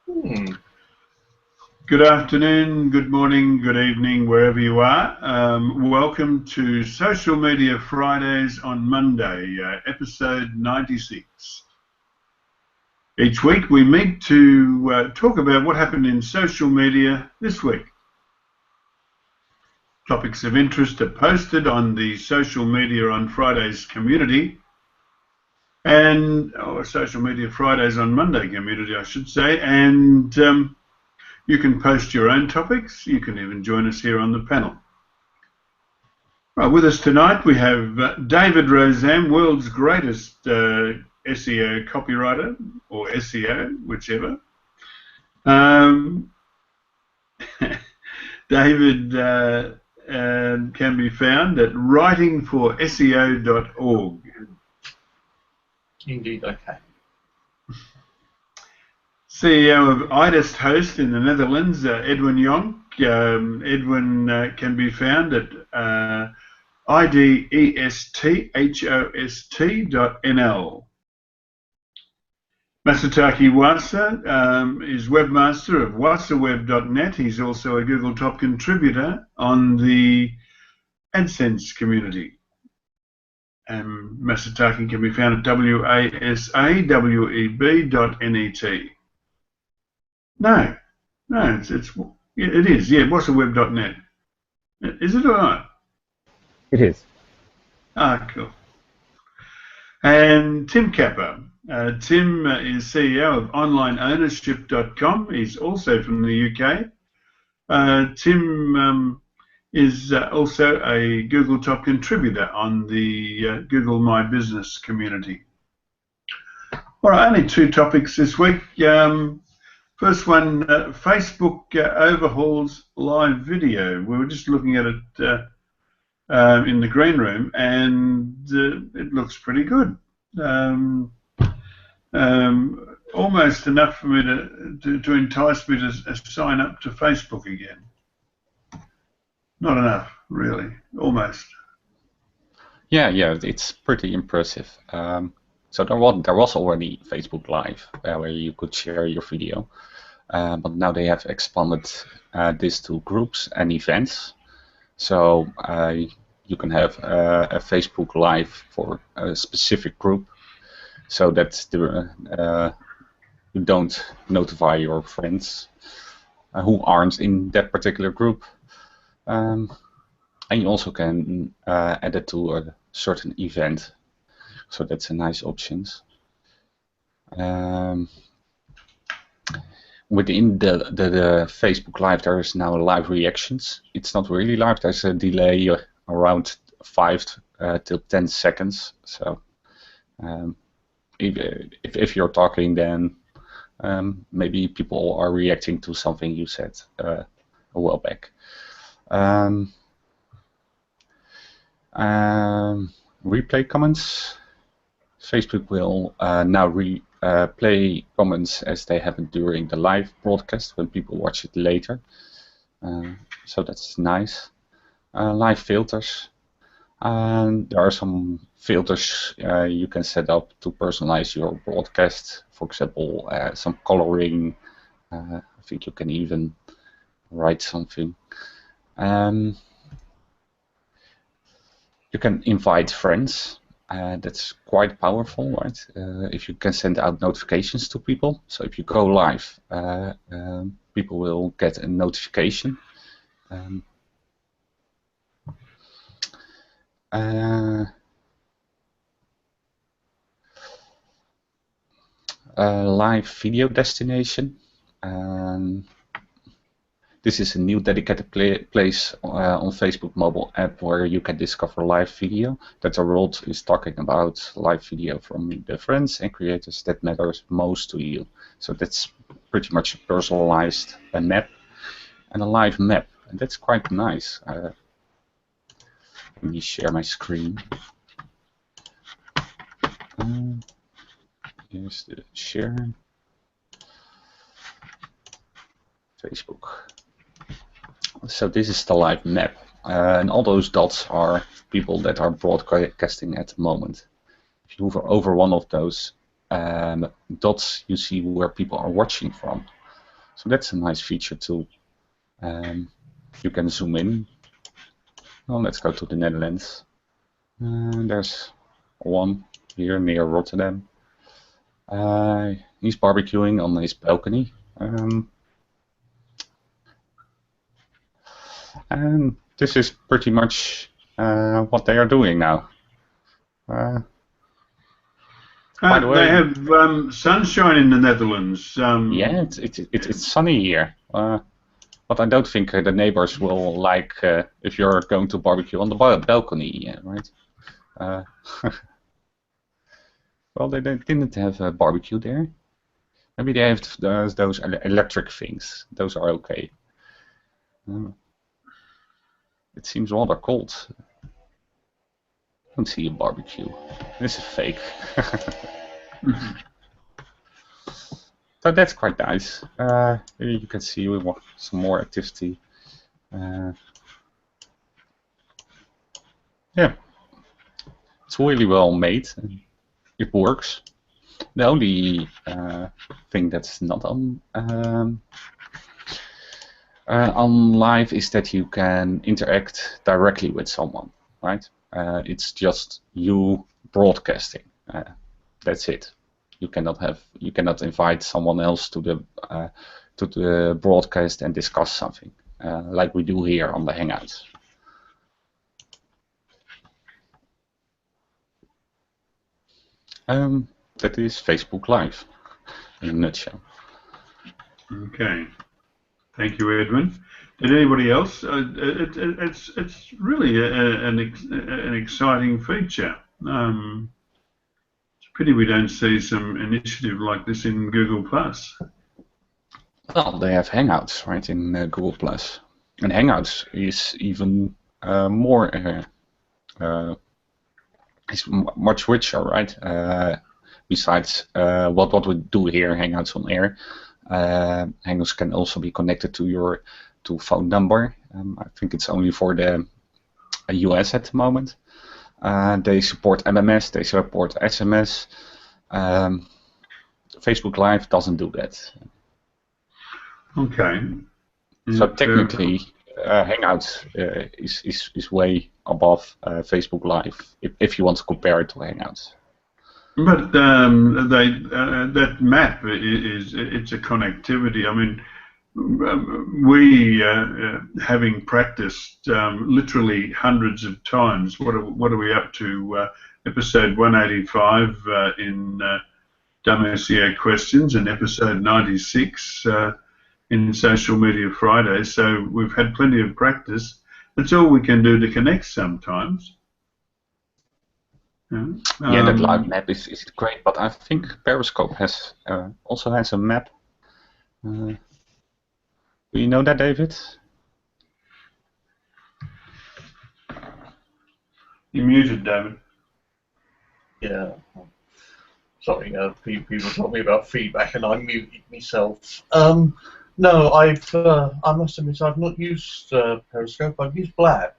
Good afternoon, good morning, good evening, wherever you are. Welcome to Social Media Fridays on Monday, episode 96. Each week we meet to talk about what happened in social media this week. Topics of interest are posted on the Social Media on Fridays community and Social Media Fridays on Monday community, I should say, and you can post your own topics. You can even join us here on the panel. Right, with us tonight we have David Rozam, world's greatest SEO copywriter, or SEO, whichever. David can be found at writingforseo.org. Indeed, okay. CEO of IDEST Host in the Netherlands, Edwin Jonk. Edwin can be found at idesthost.nl. Masataki Wasa is webmaster of wasaweb.net. He's also a Google Top contributor on the AdSense community. Masataki can be found at wasaweb.net. No, it is, yeah, wasaweb.net. Is it or not? It is. Ah, cool. And Tim Capper. Tim is CEO of onlineownership.com. He's also from the UK. Tim is also a Google Top contributor on the Google My Business community. All right, only two topics this week. First one, Facebook overhauls live video. We were just looking at it in the green room, and it looks pretty good. Almost enough for me to entice me to sign up to Facebook again. Not enough, really. Almost. Yeah, it's pretty impressive. So there was already Facebook Live where you could share your video, but now they have expanded this to groups and events. So you can have a Facebook Live for a specific group, so that you don't notify your friends who aren't in that particular group. And you also can add it to a certain event. So that's a nice option. Within the Facebook Live, there is now live reactions. It's not really live. There's a delay around 5 till 10 seconds. So if you're talking, then maybe people are reacting to something you said a while back. Replay comments. Facebook will now replay comments as they happen during the live broadcast when people watch it later. So that's nice. Live filters. There are some filters you can set up to personalize your broadcast. For example, some coloring. I think you can even write something. You can invite friends. That's quite powerful, right? If you can send out notifications to people. So if you go live, people will get a notification. Live video destination. This is a new dedicated place on Facebook mobile app where you can discover live video. That Rold is talking about live video from the friends and creators that matters most to you. So that's pretty much a personalized map and a live map, and that's quite nice. Let me share my screen. Here's the share. Facebook. So this is the live map, and all those dots are people that are broadcasting at the moment. If you hover over one of those dots, you see where people are watching from. So that's a nice feature too. You can zoom in. Well, let's go to the Netherlands. There's one here near Rotterdam. He's barbecuing on his balcony. And this is pretty much what they are doing now. By the way, they have sunshine in the Netherlands. yeah, it's sunny here. But I don't think the neighbors will like if you're going to barbecue on the balcony, right? Well, they didn't have a barbecue there. Maybe they have those electric things. Those are okay. It seems rather cold. I don't see a barbecue. This is fake. So that's quite nice. You can see we want some more activity. Yeah, it's really well made. It works. The only thing that's not on live is that you can interact directly with someone, right? It's just you broadcasting. That's it. You cannot invite someone else to the broadcast and discuss something like we do here on the Hangouts. That is Facebook Live in a nutshell. Okay. Thank you, Edwin. Did anybody else? It's really an exciting feature. It's a pity we don't see some initiative like this in Google Plus. Well, they have Hangouts, right, in Google Plus, and Hangouts is even more. It's much richer, right? Besides what we do here, Hangouts on Air. Hangouts can also be connected to your phone number. I think it's only for the US at the moment. They support MMS, they support SMS. Facebook Live doesn't do that. Okay. So technically, Hangouts is way above Facebook Live if you want to compare it to Hangouts. But that map it's a connectivity. I mean, we having practiced literally hundreds of times. What are we up to? Episode 185 in Dumb SEO Questions, and episode 96 in Social Media Friday. So we've had plenty of practice. That's all we can do to connect sometimes. Yeah, that live map is great, but I think Periscope also has a map. Do you know that, David? You're muted, David. Yeah. Sorry, people told me about feedback and I muted myself. No, I must admit I've not used Periscope. I've used Blab,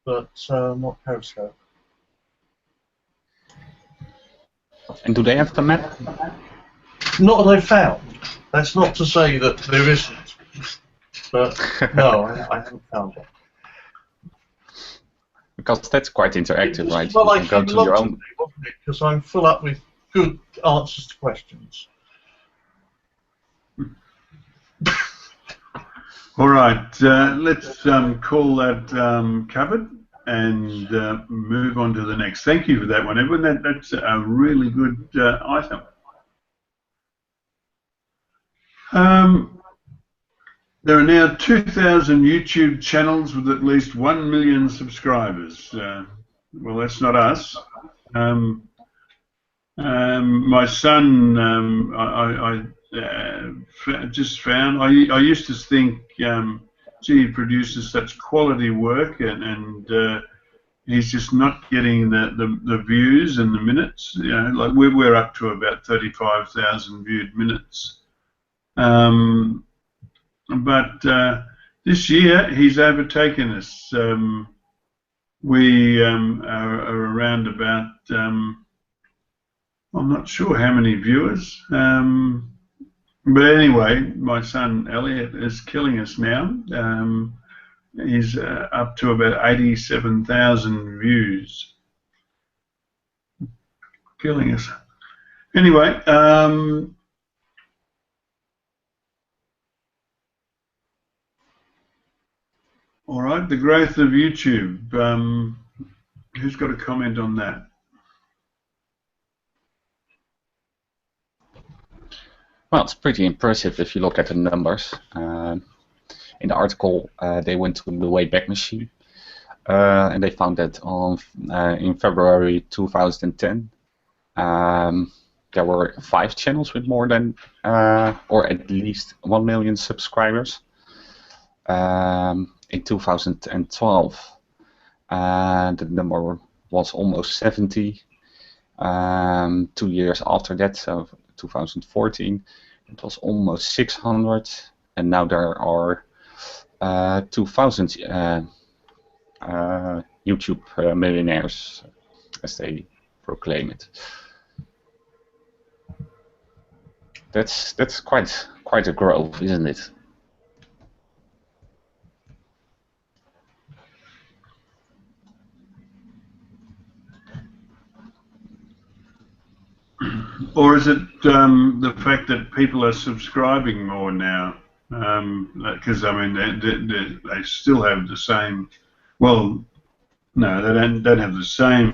but not Periscope. And do they have the map? Not that I found. That's not to say that there isn't. But no, I haven't found it. Because that's quite interactive, right? Well, you can go to your own. Because I'm full up with good answers to questions. All right, let's call that covered and move on to the next. Thank you for that one, Edwin. That's a really good item. There are now 2,000 YouTube channels with at least 1 million subscribers. Well, that's not us. My son, I just found, I used to think, gee, he produces such quality work, and he's just not getting the views and the minutes. You know, like we're up to about 35,000 viewed minutes. But this year he's overtaken us. We are around about, I'm not sure how many viewers. But anyway, my son Elliot is killing us now. He's up to about 87,000 views. Killing us. Anyway, all right, the growth of YouTube. Who's got a comment on that? Well, it's pretty impressive if you look at the numbers. In the article, they went to the Wayback Machine, and they found that in February 2010, there were 5 channels with more than, or at least 1 million subscribers. In 2012, the number was almost 70. 2 years after that, so 2014, it was almost 600, and now there are 2,000 YouTube millionaires, as they proclaim it. That's quite a growth, isn't it? Or is it the fact that people are subscribing more now? Because I mean, they still have the same. Well, no, they don't have the same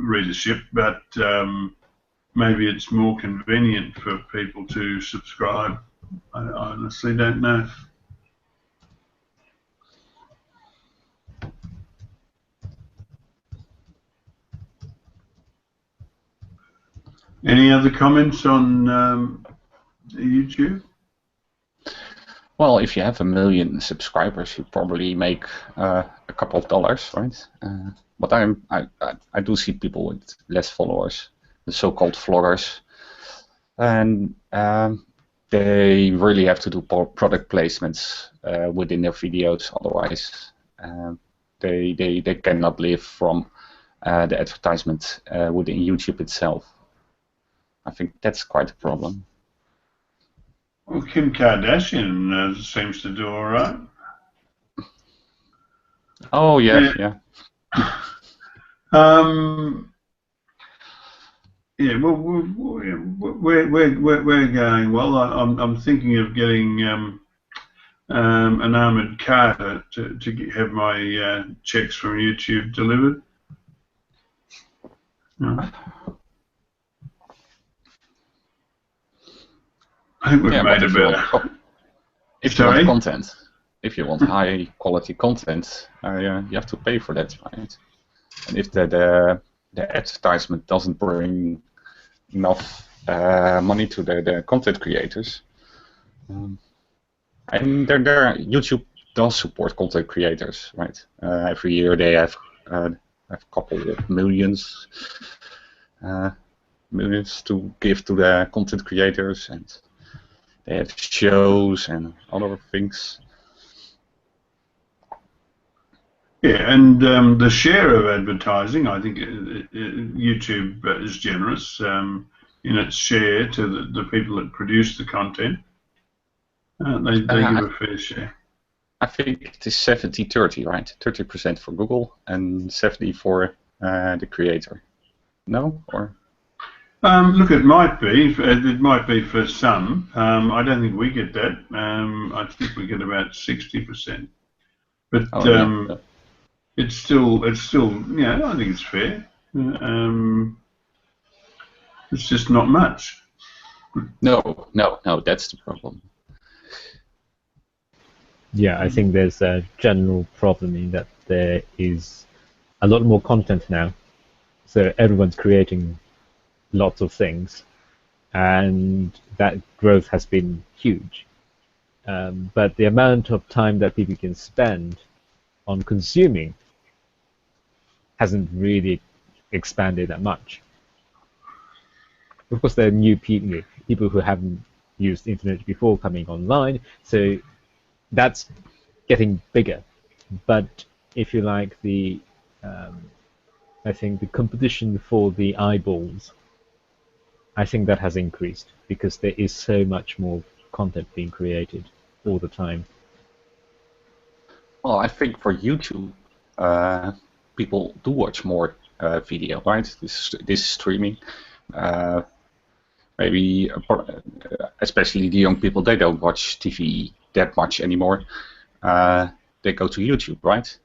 readership, but maybe it's more convenient for people to subscribe. I honestly don't know. Any other comments on YouTube? Well, if you have 1 million subscribers, you probably make a couple of dollars, right? But I do see people with less followers, the so-called vloggers, and they really have to do product placements within their videos. Otherwise, they cannot live from the advertisement within YouTube itself. I think that's quite a problem. Well, Kim Kardashian seems to do all right. Oh yeah, yeah. Yeah, well, we're going well. I'm thinking of getting an armoured car to have my checks from YouTube delivered. I think we've made about. If you want content, if you want high quality content, you have to pay for that, right? And if the advertisement doesn't bring enough money to the content creators, and YouTube does support content creators, right? Every year they have a couple of millions to give to the content creators, and they have shows and other things. Yeah, and the share of advertising, I think YouTube is generous in its share to the people that produce the content. They give a fair share. I think it is 70-30, right? 30% for Google and 70% for the creator. No, or? Look, it might be. It might be for some. I don't think we get that. I think we get about 60%. But yeah. it's still, yeah, I think it's fair. It's just not much. No, that's the problem. Yeah, I think there's a general problem in that there is a lot more content now. So everyone's creating lots of things, and that growth has been huge. But the amount of time that people can spend on consuming hasn't really expanded that much. Of course, there are new people who haven't used internet before coming online, so that's getting bigger. But if you like, I think the competition for the eyeballs, I think that has increased because there is so much more content being created all the time. Well, I think for YouTube, people do watch more video, right? This streaming. Maybe, especially the young people, they don't watch TV that much anymore. They go to YouTube, right?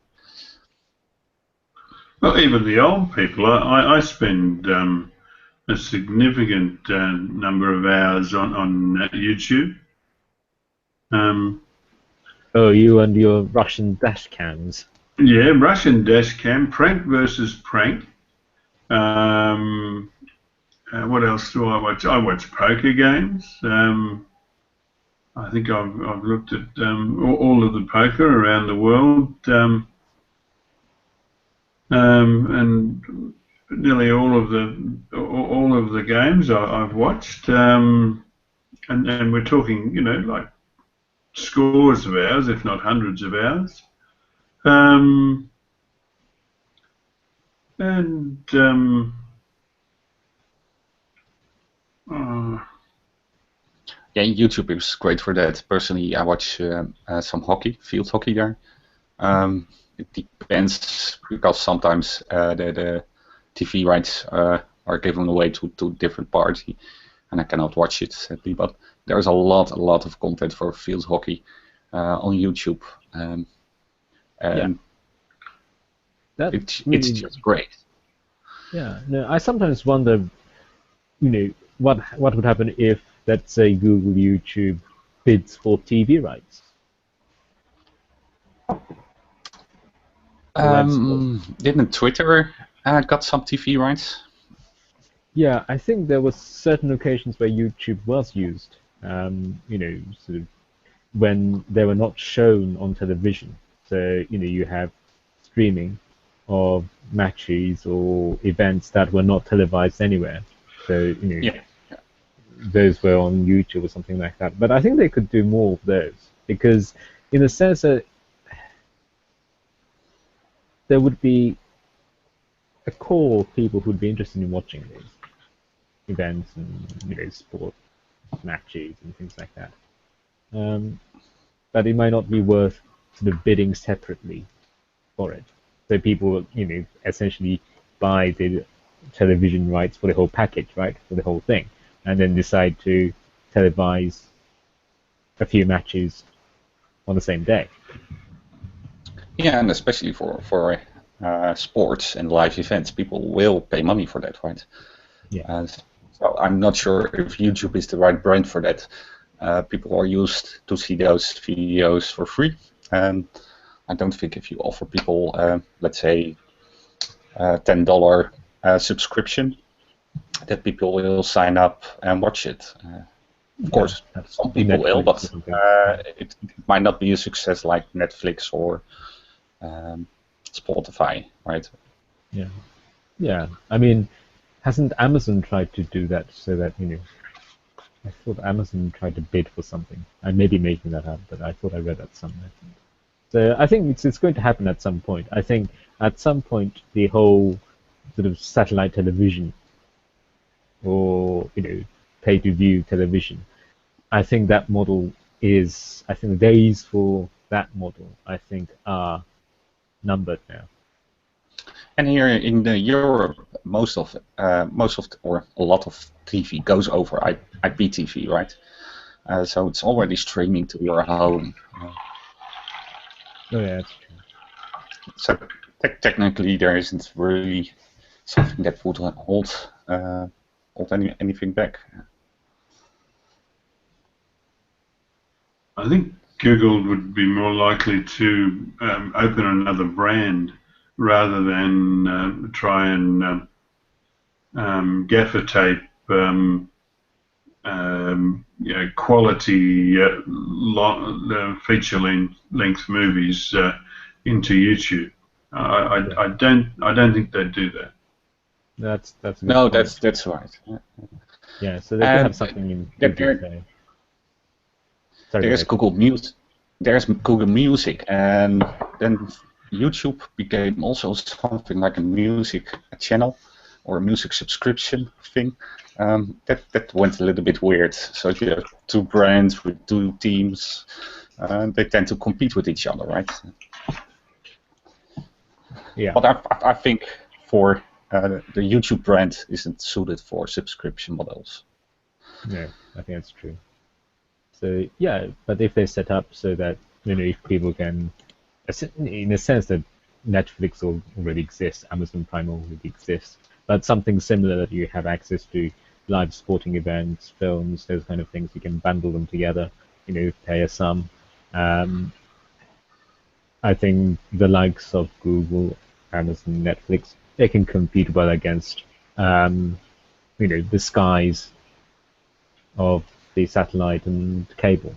Well, even the old people, I spend a significant number of hours on YouTube. Oh, you and your Russian dash cams. Yeah, Russian dash cam, prank versus prank. What else do I watch? I watch poker games. I think I've looked at all of the poker around the world, and nearly all of the games I've watched. And we're talking, like scores of hours, if not hundreds of hours. Yeah, YouTube is great for that. Personally, I watch some hockey, field hockey there. It depends, because sometimes the TV rights are given away to different party, and I cannot watch it sadly. But there's a lot of content for field hockey on YouTube, and it's just great. Yeah, no, I sometimes wonder, what would happen if, let's say, Google YouTube bids for TV rights. Didn't Twitter got some TV rights? Yeah, I think there were certain occasions where YouTube was used, sort of when they were not shown on television. So, you have streaming of matches or events that were not televised anywhere. So, those were on YouTube or something like that. But I think they could do more of those, because in a sense that there would be a core of people who would be interested in watching these events and sport matches and things like that. But it might not be worth sort of bidding separately for it. So people, essentially buy the television rights for the whole package, right, for the whole thing, and then decide to televise a few matches on the same day. Yeah, and especially for sports and live events, people will pay money for that, right? Yeah. So I'm not sure if YouTube is the right brand for that. People are used to see those videos for free, and I don't think if you offer people, let's say, $10 subscription, that people will sign up and watch it. Of course, some people Netflix will, but it might not be a success like Netflix or Spotify, right? Yeah. Yeah. I mean, hasn't Amazon tried to do that so that, I thought Amazon tried to bid for something. I may be making that up, but I thought I read that somewhere. So I think it's going to happen at some point. I think at some point the whole sort of satellite television or, pay-to-view television, I think that model is, I think the days for that model, I think, are numbered now. And here in Europe, most of or a lot of TV goes over IPTV, right? So it's already streaming to your home. Oh yeah, that's true. So technically, there isn't really something that would hold anything back. I think Google would be more likely to open another brand rather than try and gaffer tape quality feature-length movies into YouTube. I don't think they'd do that. That's a good No, point. that's right. Yeah, so they could have something in Google. There's Google Music. There's Google Music, and then YouTube became also something like a music channel, or a music subscription thing. That went a little bit weird. So if you have two brands with two teams, they tend to compete with each other, right? Yeah. But I think for the YouTube brand isn't suited for subscription models. No, I think that's true. So yeah, but if they set up so that if people can, in a sense that Netflix already exists, Amazon Prime already exists, but something similar that you have access to live sporting events, films, those kind of things, you can bundle them together, pay a sum. I think the likes of Google, Amazon, Netflix, they can compete well against, the skies of the satellite and cable.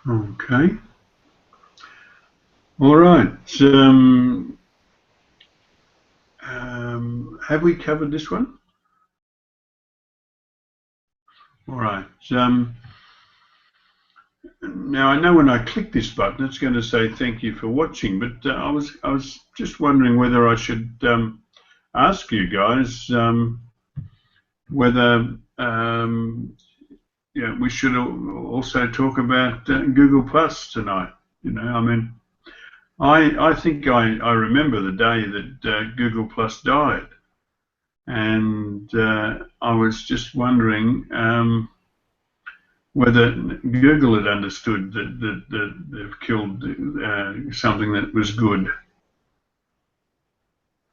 Okay. All right. Have we covered this one? All right. Now I know when I click this button, it's going to say thank you for watching, but I was just wondering whether I should ask you guys whether we should also talk about Google Plus tonight. I mean, I think I remember the day that Google Plus died, and I was just wondering whether Google had understood that they've killed something that was good.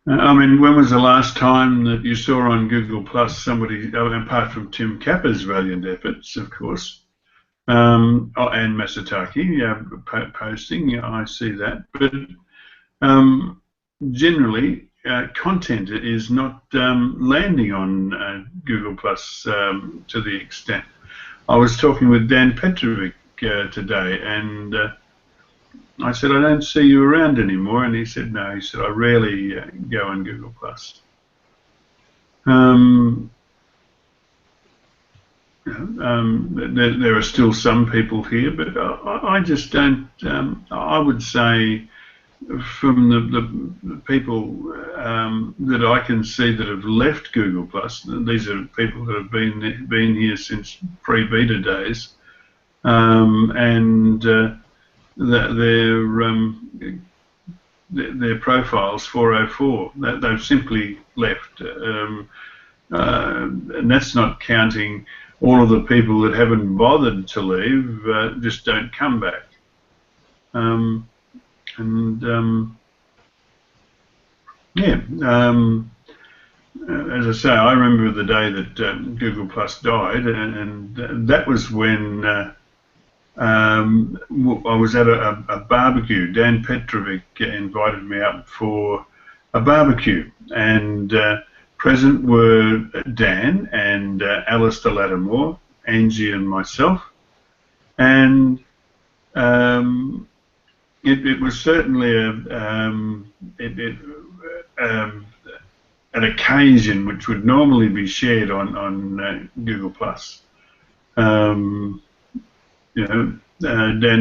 I mean, when was the last time that you saw on Google Plus somebody, apart from Tim Kappa's valiant efforts, of course, and Masataki, posting, I see that, but generally content is not landing on Google Plus to the extent. I was talking with Dan Petrovic today, and I said, I don't see you around anymore, and he said, no, he said, I rarely go on Google Plus. There are still some people here, but I just don't, I would say from the people that I can see that have left Google Plus, these are people that have been here since pre-beta days, and their profiles 404. They've simply left, and that's not counting all of the people that haven't bothered to leave, just don't come back. As I say, I remember the day that Google Plus died, and that was when I was at a barbecue. Dan Petrovic invited me up for a barbecue, and present were Dan and Alistair Lattimore, Angie and myself, and it was certainly an occasion which would normally be shared on Google Plus. Dan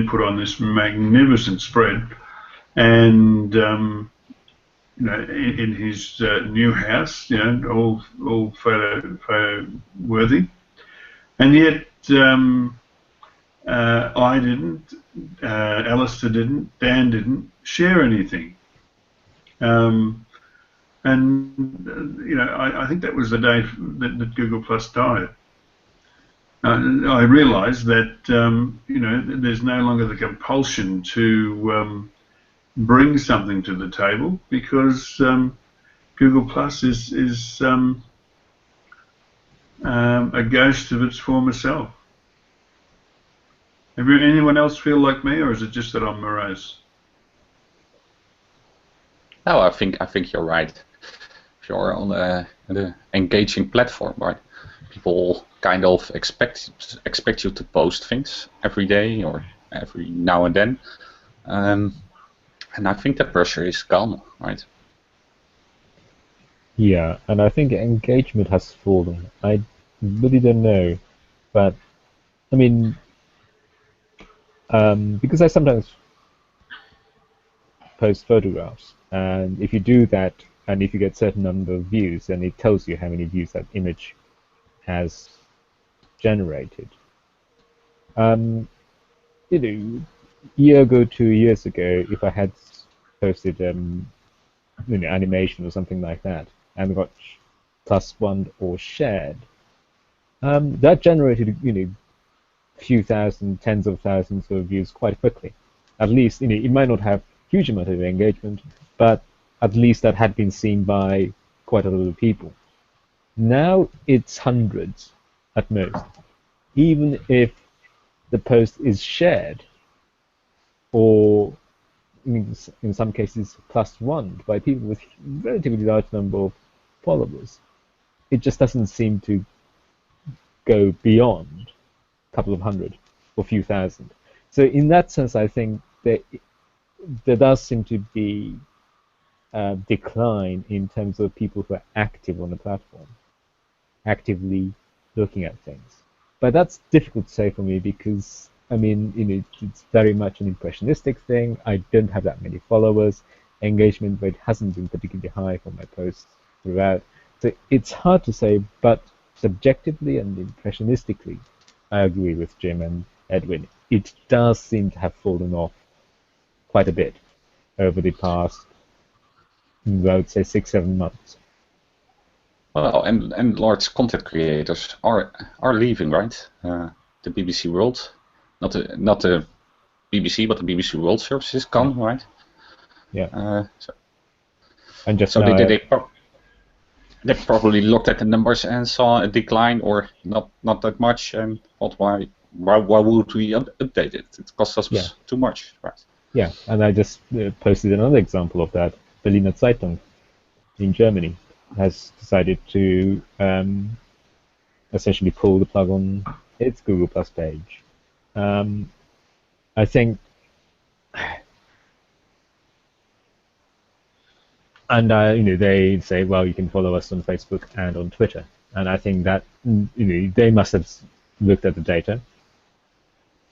put on this magnificent spread, and in his new house, all photo worthy, and yet I didn't, Alistair didn't, Dan didn't share anything. And I think that was the day that Google Plus died. I realised that there's no longer the compulsion to bring something to the table, because Google Plus is a ghost of its former self. Anyone else feel like me, or is it just that I'm morose? No, I think you're right. If you're on an engaging platform, right? People kind of expect you to post things every day or every now and then, and I think that pressure is gone, right? Yeah, and I think engagement has fallen. I really don't know, but I mean, because I sometimes post photographs, and if you do that, and if you get certain number of views, then it tells you how many views that image has generated. You know, year ago, 2 years ago, if I had posted animation or something like that, and got +1 or shared, that generated few thousand, tens of thousands of views quite quickly. At least it might not have huge amount of engagement, but at least that had been seen by quite a lot of people. Now it's hundreds at most. Even if the post is shared, or in some cases +1 by people with relatively large number of followers, it just doesn't seem to go beyond a couple of hundred or few thousand. So in that sense, I think that there does seem to be a decline in terms of people who are active on the platform, actively looking at things. But that's difficult to say for me because, I mean, it's very much an impressionistic thing. I don't have that many followers. Engagement rate hasn't been particularly high for my posts throughout. So it's hard to say, but subjectively and impressionistically, I agree with Jim and Edwin. It does seem to have fallen off quite a bit over the past, I would say, 6-7 months. Well, and large content creators are leaving, right? The BBC World, not the BBC, but the BBC World Service is gone, right? Yeah. So And just so now, they probably looked at the numbers and saw a decline, or not that much, and thought, why would we update it? It costs us too much, right? Yeah, and I just posted another example of that. Berliner Zeitung in Germany has decided to essentially pull the plug on its Google Plus page. I think, and they say, well, you can follow us on Facebook and on Twitter, and I think that they must have looked at the data,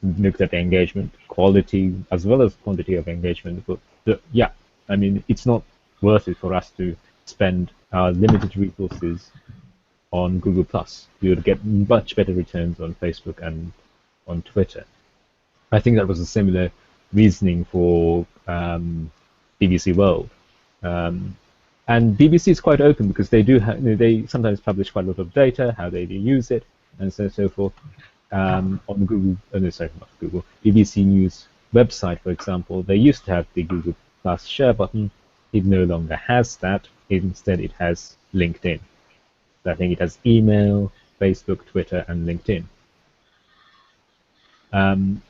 looked at the engagement, quality as well as quantity of engagement. But yeah, I mean, it's not worth it for us to spend our limited resources on Google Plus. We would get much better returns on Facebook and on Twitter. I think that was a similar reasoning for BBC World. And BBC is quite open because they do they sometimes publish quite a lot of data, how they use it, and so forth. On Google, not Google, BBC News website, for example, they used to have the Google Plus share button. It no longer has that. Instead, it has LinkedIn. I think it has email, Facebook, Twitter, and LinkedIn.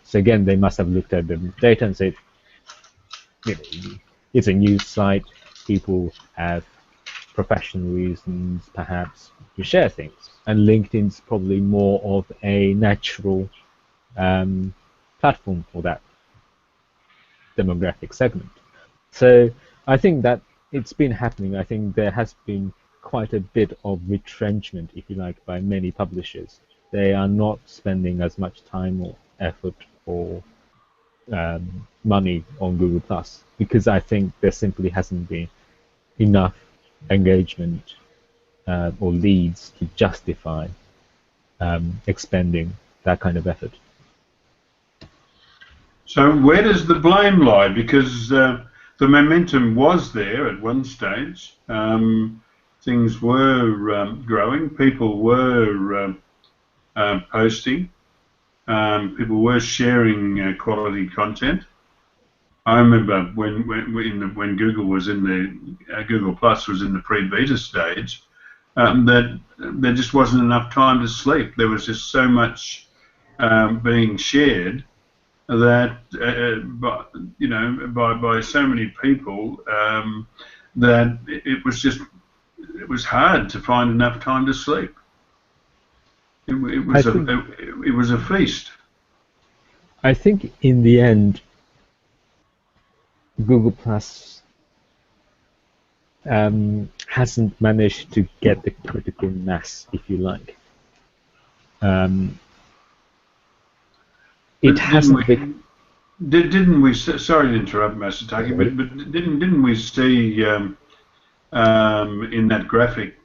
So again, they must have looked at the data and said, it's a news site. People have professional reasons, perhaps, to share things. And LinkedIn's probably more of a natural platform for that demographic segment. So I think that it's been happening. I think there has been quite a bit of retrenchment, if you like, by many publishers. They are not spending as much time or effort or money on Google Plus because I think there simply hasn't been enough engagement or leads to justify expending that kind of effort. So where does the blame lie? Because the momentum was there at one stage. Things were growing. People were posting. People were sharing quality content. I remember when Google was in the Google Plus was in the pre-beta stage, that there just wasn't enough time to sleep. There was just so much being shared that by so many people that it was hard to find enough time to sleep. It was a feast. I think in the end, Google Plus hasn't managed to get the critical mass, if you like. it But didn't hasn't been. we? Didn't we? Sorry to interrupt, Masataki, but didn't we see in that graphic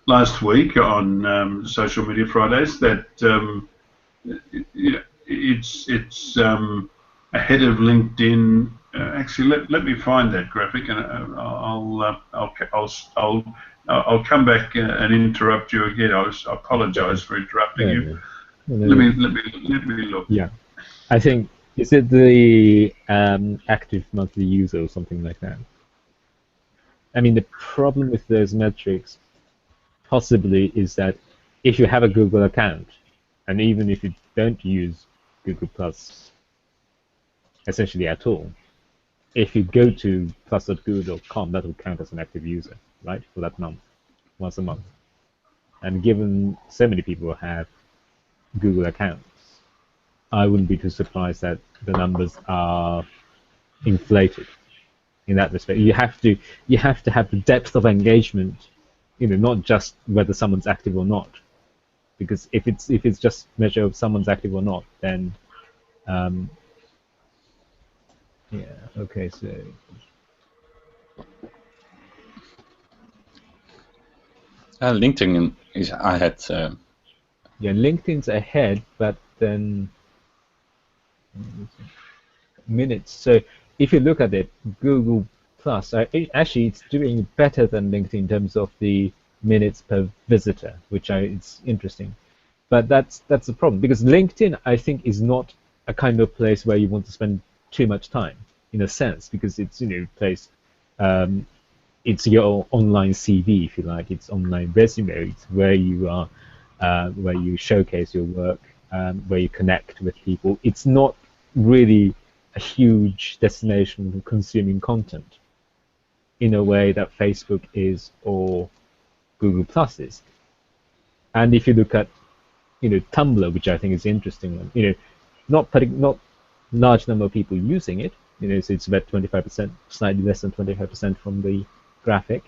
last week on Social Media Fridays that it's ahead of LinkedIn. Actually, let me find that graphic, and I'll come back and interrupt you again. I apologise for interrupting you. No. Let me look. Yeah, I think is it the active monthly user or something like that. I mean, the problem with those metrics possibly is that if you have a Google account, and even if you don't use Google Plus essentially at all, if you go to plus.google.com, that will count as an active user, right, for that month, once a month. And given so many people have Google accounts, I wouldn't be too surprised that the numbers are inflated in that respect. You have to have the depth of engagement, not just whether someone's active or not. Because if it's just measure of someone's active or not, then yeah, okay, so LinkedIn is ahead. yeah, LinkedIn's ahead, but then minutes. So if you look at it, Google Plus, actually it's doing better than LinkedIn in terms of the minutes per visitor, which it's interesting. But that's the problem, because LinkedIn, I think, is not a kind of place where you want to spend too much time, in a sense, because it's place, it's your online CV, if you like, it's online resume, it's where you are, where you showcase your work, where you connect with people. It's not really a huge destination for consuming content in a way that Facebook is or Google Plus is. And if you look at Tumblr, which I think is interesting, not large number of people using it, so it's about 25%, slightly less than 25% from the graphic,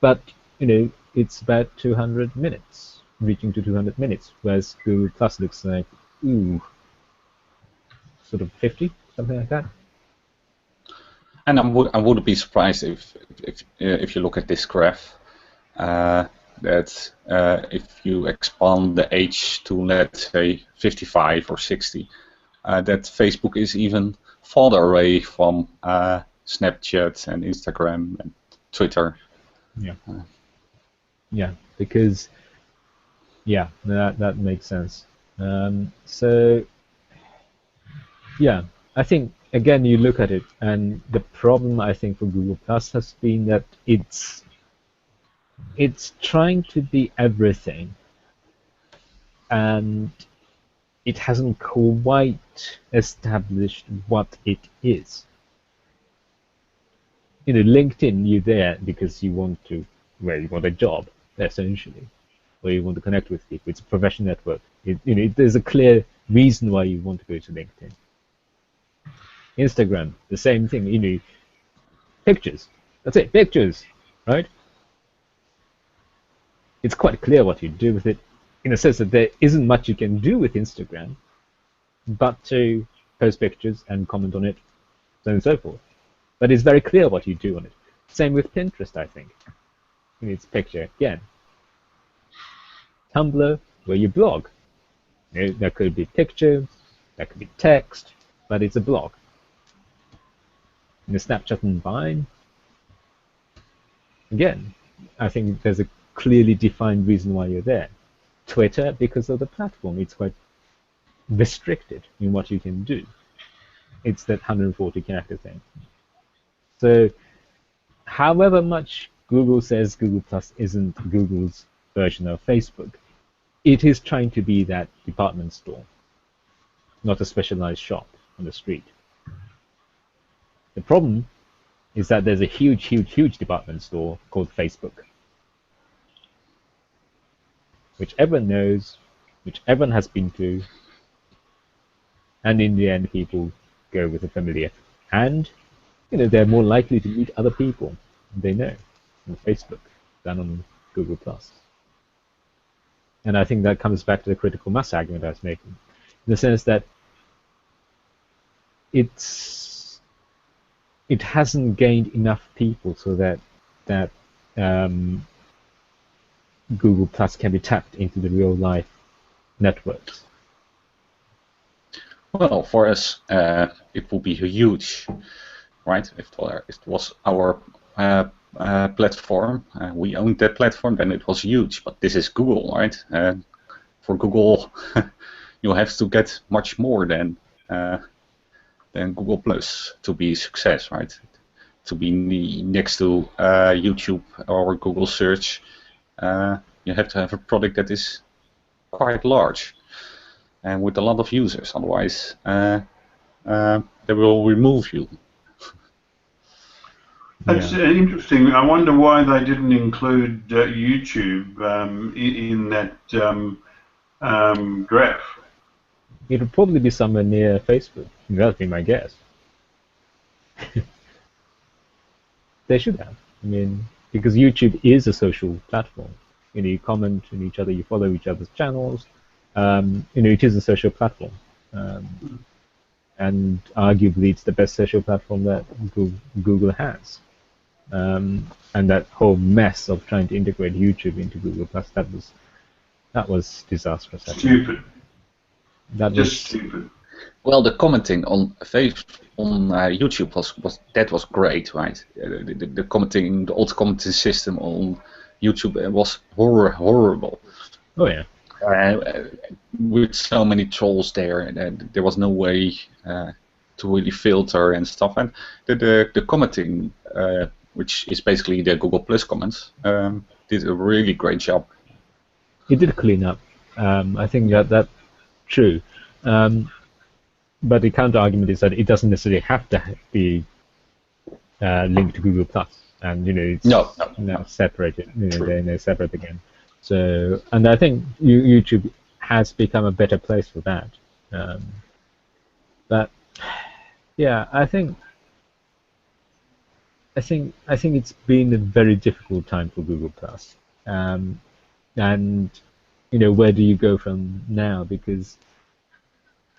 but it's about 200 minutes, reaching to 200 minutes, whereas Google Plus looks like sort of 50, something like that. And I wouldn't be surprised if you look at this graph, that if you expand the age to, let's say, 55 or 60, that Facebook is even farther away from Snapchat and Instagram and Twitter. Yeah. Yeah, because that makes sense. So yeah, I think again you look at it, and the problem I think for Google Plus has been that it's trying to be everything, and it hasn't quite established what it is. LinkedIn, you're there because you want a job, essentially, or you want to connect with people. It's a professional network. There's a clear reason why you want to go to LinkedIn. Instagram, the same thing. Pictures. That's it. Pictures, right? It's quite clear what you do with it, in a sense that there isn't much you can do with Instagram, but to post pictures and comment on it, so on and so forth. But it's very clear what you do on it. Same with Pinterest, I think. It's picture again. Tumblr, where you blog. There could be picture, there could be text, but it's a blog. Snapchat and Vine, again, I think there's a clearly defined reason why you're there. Twitter, because of the platform, it's quite restricted in what you can do. It's that 140 character thing. So, however much Google says Google Plus isn't Google's version of Facebook, it is trying to be that department store, not a specialized shop on the street. The problem is that there's a huge, huge, huge department store called Facebook, which everyone knows, which everyone has been to, and in the end people go with the familiar. And they're more likely to meet other people they know on Facebook than on Google Plus. And I think that comes back to the critical mass argument I was making, in the sense that it hasn't gained enough people so that Google Plus can be tapped into the real life networks. Well, for us, it would be huge, right? If it was our platform, we owned that platform, then it was huge. But this is Google, right? For Google, you have to get much more than Google Plus to be a success, right? To be next to YouTube or Google Search, you have to have a product that is quite large and with a lot of users. Otherwise, they will remove you. That's interesting. I wonder why they didn't include YouTube in that graph. It would probably be somewhere near Facebook. That'd be my guess. They should have. I mean, because YouTube is a social platform. You comment on each other, you follow each other's channels. It is a social platform. And arguably it's the best social platform that Google has. And that whole mess of trying to integrate YouTube into Google Plus, that was disastrous. Stupid. That Just was stupid. Well, the commenting on YouTube was great, right? The commenting, the old commenting system on YouTube was horrible. Oh yeah. With so many trolls there, there was no way to really filter and stuff. And the commenting, which is basically the Google Plus comments, did a really great job. It did clean up. I think that's true. But the counter argument is that it doesn't necessarily have to be linked to Google Plus, and it's no. separated. They're separate again. So, and I think YouTube has become a better place for that. But yeah, I think it's been a very difficult time for Google Plus. And where do you go from now? Because,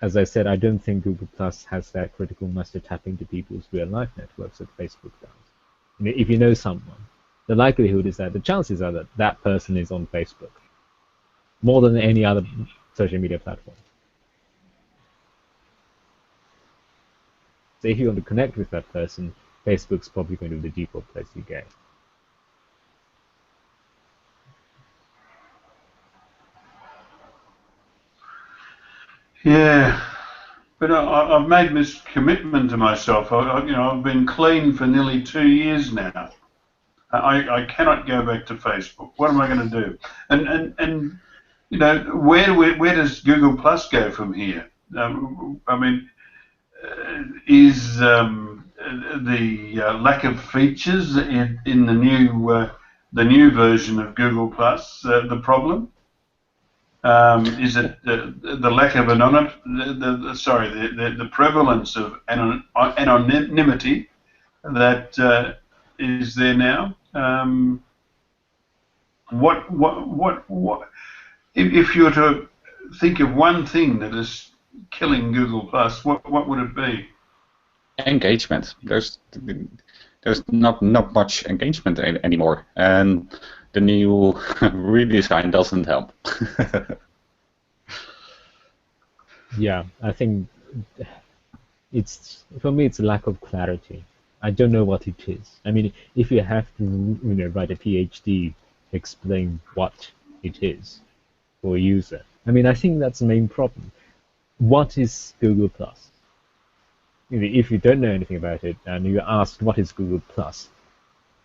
as I said, I don't think Google Plus has that critical mass to tap into people's real-life networks that Facebook does. If you know someone, the likelihood is that the chances are that that person is on Facebook more than any other social media platform. So if you want to connect with that person, Facebook's probably going to be the default place you go. Yeah, but I've made this commitment to myself. I've been clean for nearly 2 years now. I cannot go back to Facebook. What am I going to do? And where does Google Plus go from here? Is the lack of features in the new version of Google Plus the problem? Is it the lack of the prevalence of anonymity that is there now? What? If you were to think of one thing that is killing Google Plus, what would it be? Engagement. There's not much engagement anymore, and the new redesign doesn't help. Yeah, I think for me it's a lack of clarity. I don't know what it is. I mean, if you have to write a PhD to explain what it is for a user, I mean, I think that's the main problem. What is Google Plus? If you don't know anything about it and you ask what is Google Plus,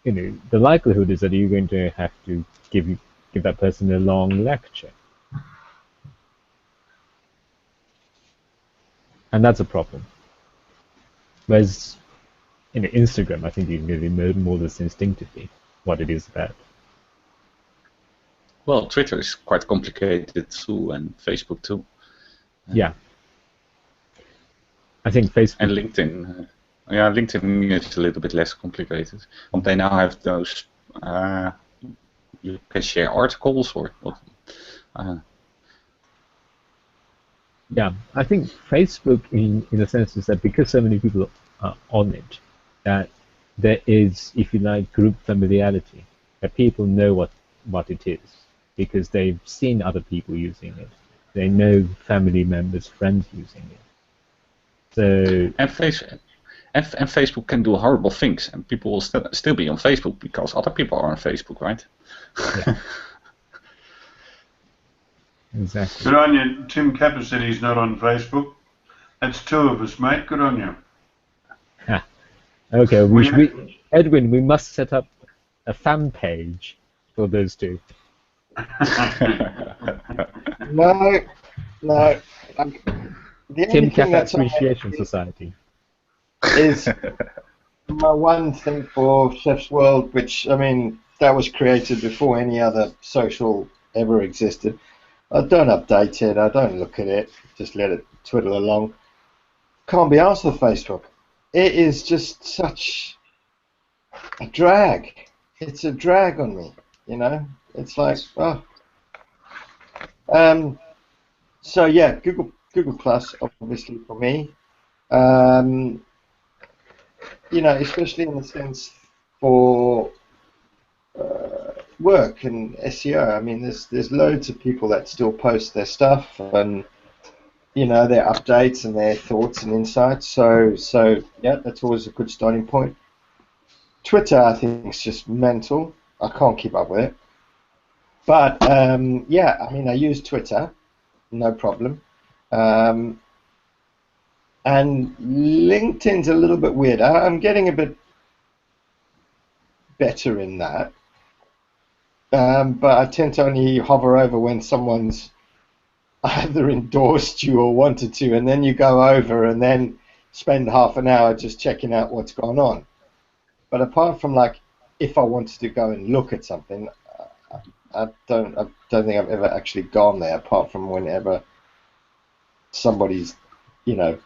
the likelihood is that you're going to have to give that person a long lecture. And that's a problem. Whereas Instagram, I think you can get more or less instinctively what it is about. Well, Twitter is quite complicated too, and Facebook too. Yeah. I think Facebook and LinkedIn. LinkedIn is a little bit less complicated. But they now have those. You can share articles or Yeah, I think Facebook, in a sense, is that because so many people are on it, that there is, if you like, group familiarity, that people know what it is because they've seen other people using it. They know family members, friends using it. So And Facebook can do horrible things, and people will still be on Facebook because other people are on Facebook, right? yeah, exactly. Good on you. Tim Capper said he's not on Facebook. That's two of us, mate. Good on you. Ha. Okay, We- Edwin, we must set up a fan page for those two. No, no. The only Tim thing Kappa that's on Appreciation there Society. is my one thing for Chef's World, which, I mean, that was created before any other social ever existed. I don't update it, I don't look at it, just let it twiddle along. Can't be asked with Facebook. It is just such a drag. It's a drag on me, you know? It's like, oh. So yeah, Google Plus, obviously for me. You know, especially in the sense for work and SEO. I mean, there's loads of people that still post their stuff and you know their updates and their thoughts and insights. So yeah, that's always a good starting point. Twitter, I think, is just mental. I can't keep up with it. But yeah, I mean, I use Twitter, no problem. And LinkedIn's a little bit weird. I'm getting a bit better in that. But I tend to only hover over when someone's either endorsed you or wanted to, and then you go over and then spend half an hour just checking out what's gone on. But apart from like, if I wanted to go and look at something, I don't think I've ever actually gone there, apart from whenever somebody's, you know,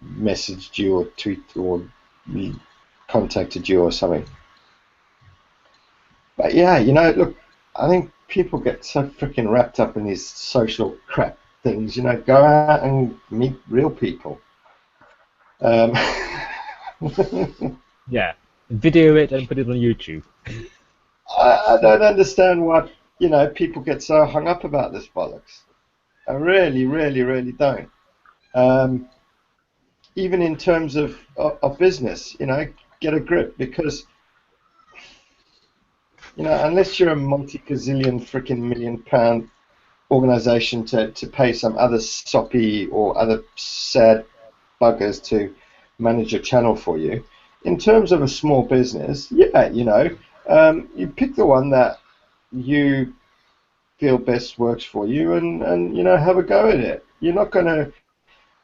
messaged you or tweeted or contacted you or something. But yeah, you know, look, I think people get so freaking wrapped up in these social crap things. You know, go out and meet real people. Yeah, video it and put it on YouTube. I don't understand why, you know, people get so hung up about this bollocks. I really, really, really don't. Even in terms of business, you know, get a grip, because you know, unless you're a multi-gazillion freaking £1 million organization to pay some other soppy or other sad buggers to manage your channel for you, in terms of a small business, yeah, you know, you pick the one that you feel best works for you, and you know, have a go at it. You're not going to,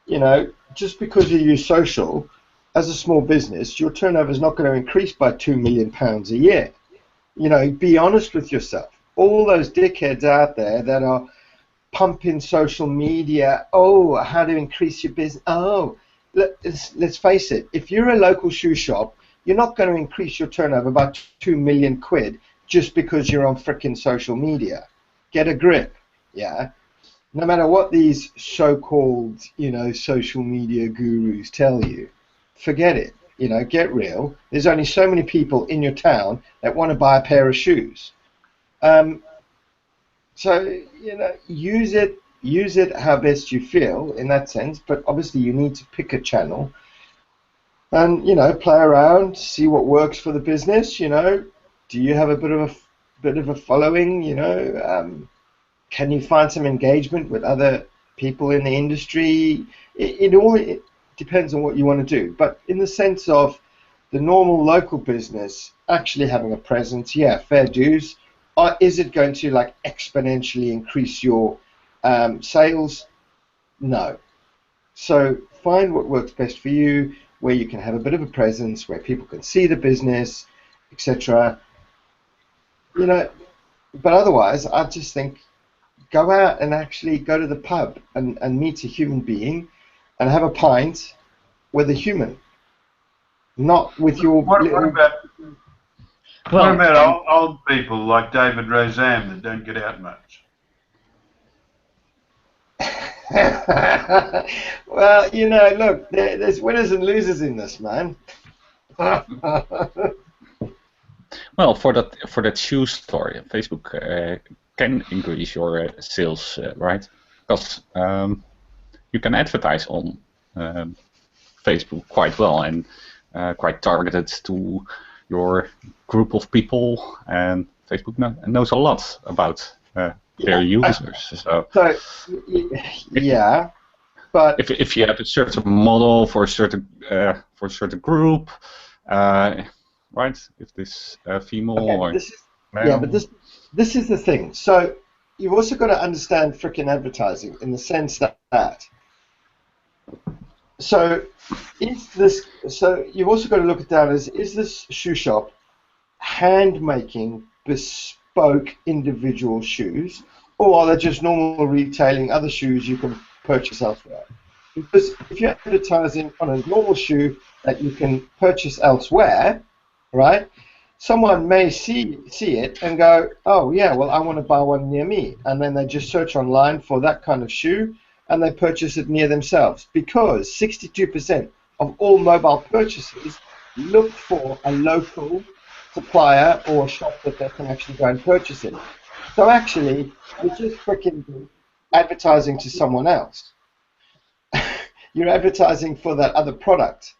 you know, just because you use social, as a small business, your turnover is not going to increase by £2 million a year. You know, be honest with yourself. All those dickheads out there that are pumping social media, oh, how to increase your business. Oh, let's face it, if you're a local shoe shop, you're not going to increase your turnover by 2 million quid just because you're on frickin' social media. Get a grip, yeah? No matter what these so-called, you know, social media gurus tell you, forget it. You know, get real. There's only so many people in your town that want to buy a pair of shoes. So, you know, use it how best you feel in that sense, but obviously you need to pick a channel and, you know, play around, see what works for the business. You know, do you have a bit of a following? You know, can you find some engagement with other people in the industry? It depends on what you want to do, but in the sense of the normal local business actually having a presence, yeah, fair dues. Or is it going to like exponentially increase your sales? No. So find what works best for you, where you can have a bit of a presence, where people can see the business, etc. You know, but otherwise, I just think go out and actually go to the pub and meet a human being and have a pint with a human, not with your What little... about Well, what about old people like David Rozan that don't get out much? Well, you know, look, there's winners and losers in this, man. Well, for that shoe store, Facebook can increase your sales, right? Because you can advertise on Facebook quite well and quite targeted to your group of people, and Facebook knows a lot about their users. So Yeah, but if you have a certain model for a certain group, right? If this female okay, or this is male. but this is the thing. So you've also got to understand frickin' advertising in the sense that so you've also got to look at that as, is this shoe shop hand making bespoke individual shoes, or are they just normal retailing other shoes you can purchase elsewhere? Because if you're advertising on a normal shoe that you can purchase elsewhere, right? Someone may see it and go, oh yeah, well I want to buy one near me, and then they just search online for that kind of shoe and they purchase it near themselves, because 62% of all mobile purchases look for a local supplier or a shop that they can actually go and purchase it. So actually, you're just freaking advertising to someone else. You're advertising for that other product.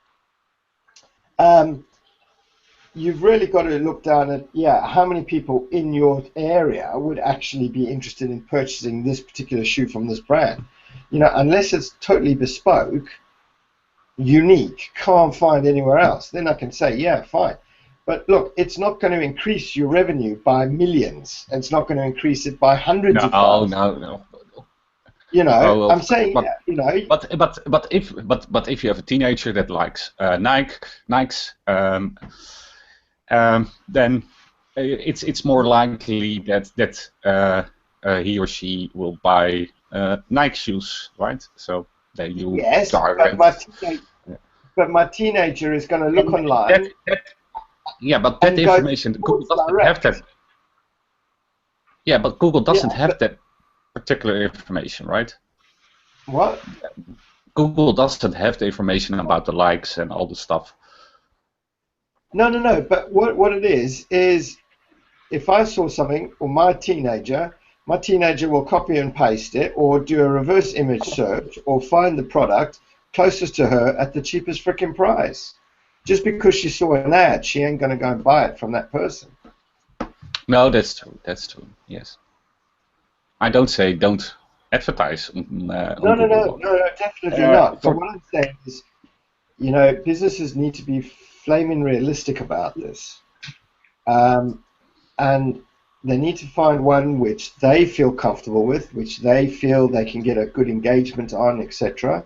You've really got to look down at, how many people in your area would actually be interested in purchasing this particular shoe from this brand. You know, unless it's totally bespoke, unique, can't find anywhere else, then I can say, yeah, fine. But look, it's not going to increase your revenue by millions. It's not going to increase it by hundreds of thousands. No. You know, Well, I'm saying, but, you know. But if you have a teenager that likes Nikes, then it's more likely that he or she will buy Nike shoes, right? So then you target. But my teenager is going to look online. But that information, Google doesn't have that. Yeah, but Google doesn't have that particular information, right? What? Google doesn't have the information about the likes and all the stuff. No. But what it is if I saw something, or my teenager will copy and paste it, or do a reverse image search, or find the product closest to her at the cheapest frickin' price. Just because she saw an ad, she ain't going to go and buy it from that person. No, that's true. Yes. I don't say don't advertise. No, definitely not. But what I'm saying is, you know, businesses need to be flaming realistic about this. And they need to find one which they feel comfortable with, which they feel they can get a good engagement on, etc.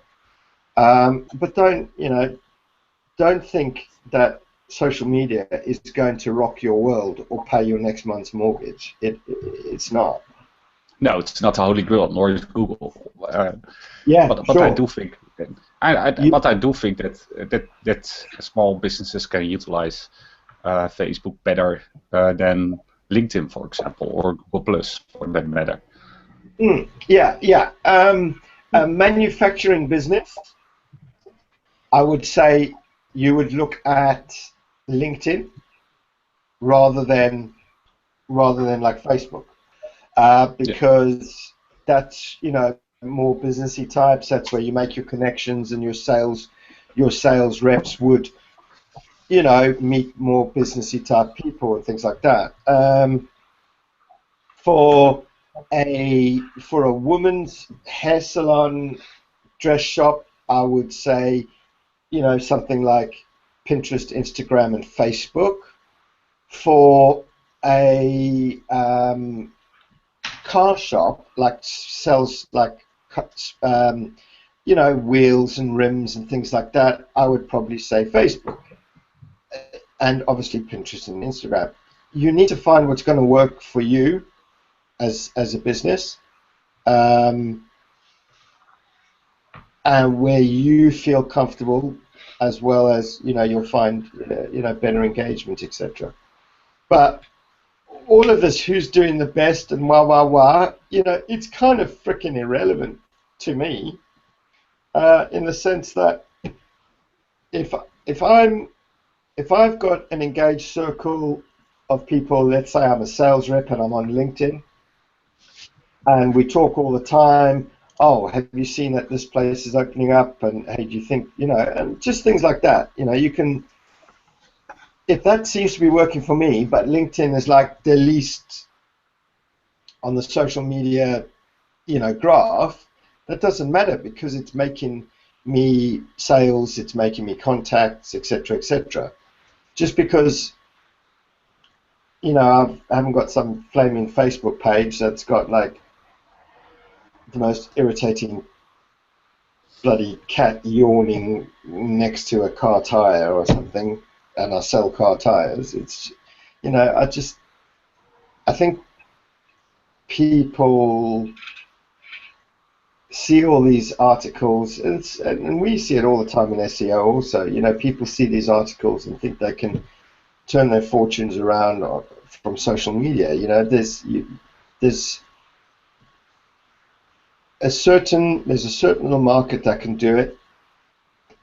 But don't think that social media is going to rock your world or pay your next month's mortgage. It's not. No, it's not a holy grail, nor is Google. But sure. I do think that small businesses can utilize Facebook better than LinkedIn, for example, or Google Plus, for that matter. A manufacturing business, I would say you would look at LinkedIn rather than like Facebook, because that's, you know, more businessy types. That's where you make your connections, and your sales reps would, you know, meet more businessy type people and things like that. For a woman's hair salon, dress shop, I would say, you know, something like Pinterest, Instagram, and Facebook. For a car shop, like sells like you know, wheels and rims and things like that, I would probably say Facebook, and obviously Pinterest and Instagram. You need to find what's going to work for you as a business, and where you feel comfortable, as well as, you know, you'll find you know, better engagement, etc. But all of this, who's doing the best and wah, you know, it's kind of freaking irrelevant to me, in the sense that if I've got an engaged circle of people, let's say I'm a sales rep and I'm on LinkedIn, and we talk all the time. Oh, have you seen that this place is opening up? And hey, do you think, and just things like that. You can, if that seems to be working for me, but LinkedIn is like the least on the social media, graph, that doesn't matter because it's making me sales, it's making me contacts, etc., etc. Just because, I haven't got some flaming Facebook page that's got like the most irritating bloody cat yawning next to a car tire or something, and I sell car tires. It's, I think people see all these articles, and we see it all the time in SEO also. People see these articles and think they can turn their fortunes around from social media. There's a certain little market that can do it,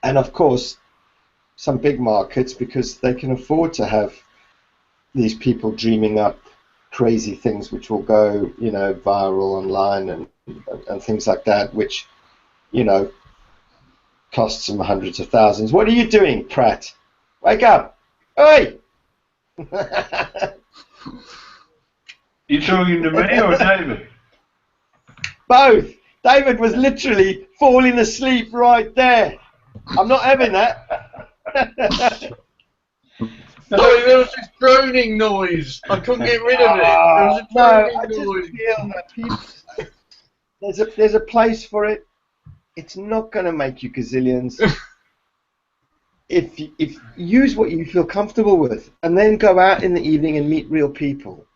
and of course some big markets, because they can afford to have these people dreaming up crazy things which will go viral online and things like that, which costs them hundreds of thousands. What are you doing, Pratt? Wake up! Oi! You talking to me or David? Both. David was literally falling asleep right there. I'm not having that. Sorry, there was this droning noise. I couldn't get rid of it. There was a droning I just noise. feel that people, there's a place for it. It's not going to make you gazillions. If use what you feel comfortable with, and then go out in the evening and meet real people.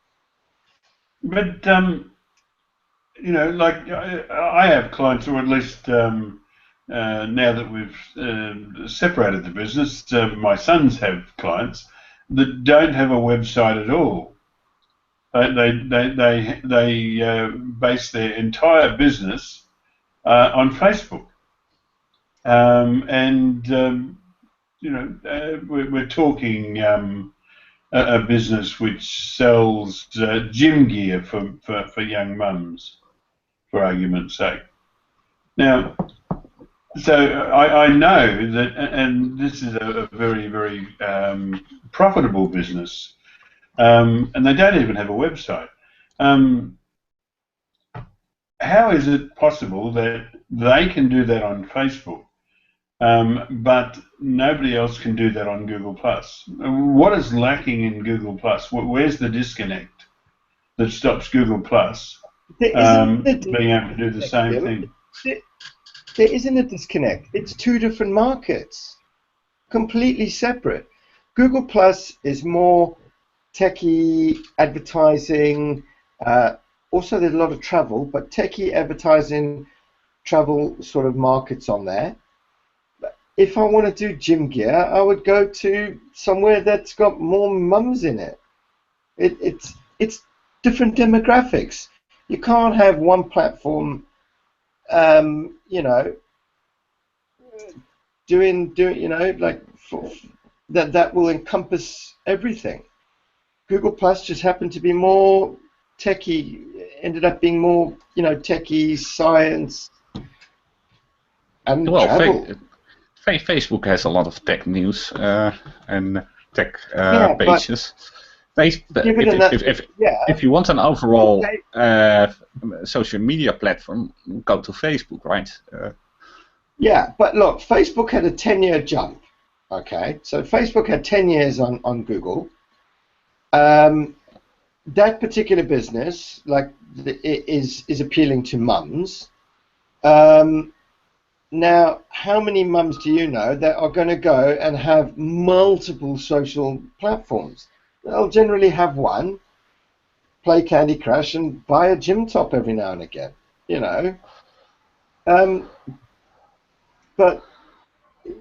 But like I have clients, or at least now that we've separated the business, my sons have clients that don't have a website at all. They base their entire business on Facebook, we're talking a business which sells gym gear for young mums, for argument's sake. Now, so I know that, and this is a very, very profitable business, and they don't even have a website. How is it possible that they can do that on Facebook, but nobody else can do that on Google+? What is lacking in Google+? Where's the disconnect that stops Google+ being able to do the same thing? There isn't a disconnect. It's two different markets, completely separate. Google Plus is more techie advertising. Also, there's a lot of travel, but techie advertising, travel sort of markets on there. If I want to do gym gear, I would go to somewhere that's got more mums in it. It's different demographics. You can't have one platform, doing like that will encompass everything. Google Plus just happened to be more techie, ended up being more techie, science, and travel. Facebook has a lot of tech news and tech pages. If you want an overall social media platform, go to Facebook, right? Yeah, but look, Facebook had a 10-year jump. Okay, so Facebook had 10 years on Google. That particular business, is appealing to mums. Now, how many mums do you know that are going to go and have multiple social platforms? They'll generally have one, play Candy Crush, and buy a gym top every now and again, But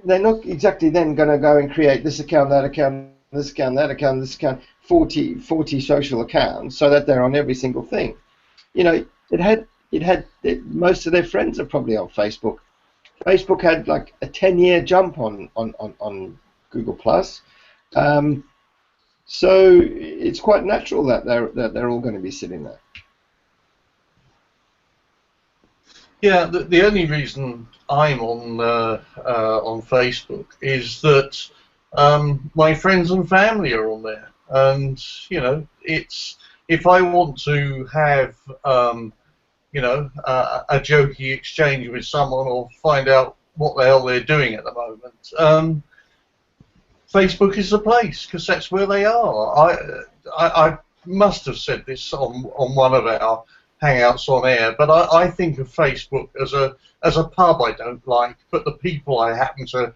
they're not exactly then going to go and create this account, that account, this account, that account, this account, 40 social accounts, so that they're on every single thing. most of their friends are probably on Facebook. Facebook had like a 10-year jump on Google Plus, so it's quite natural that they're all going to be sitting there. Yeah, the only reason I'm on Facebook is that my friends and family are on there, and you know, it's if I want to have a jokey exchange with someone or find out what the hell they're doing at the moment, Facebook is the place because that's where they are. I must have said this on one of our hangouts on air, but I think of Facebook as a pub I don't like, but the people I happen to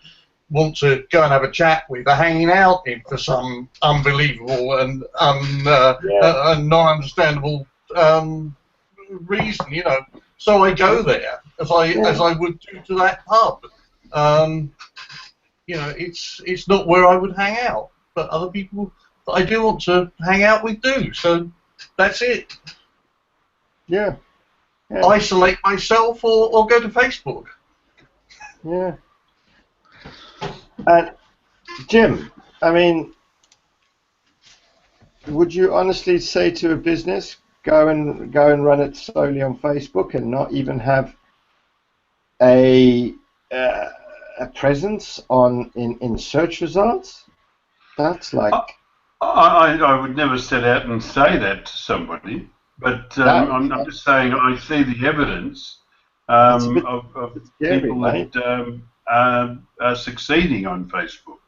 want to go and have a chat with are hanging out in for some unbelievable and non-understandable reason, you know. So I go there as I would do to that pub. You know, it's not where I would hang out, but other people that I do want to hang out with do. So that's it. Yeah. Isolate myself or go to Facebook. Yeah. Jim, I mean, would you honestly say to a business, go and run it solely on Facebook and not even have a presence in search results? That's like... I would never set out and say that to somebody, but I'm just saying I see the evidence of people that are succeeding on Facebook.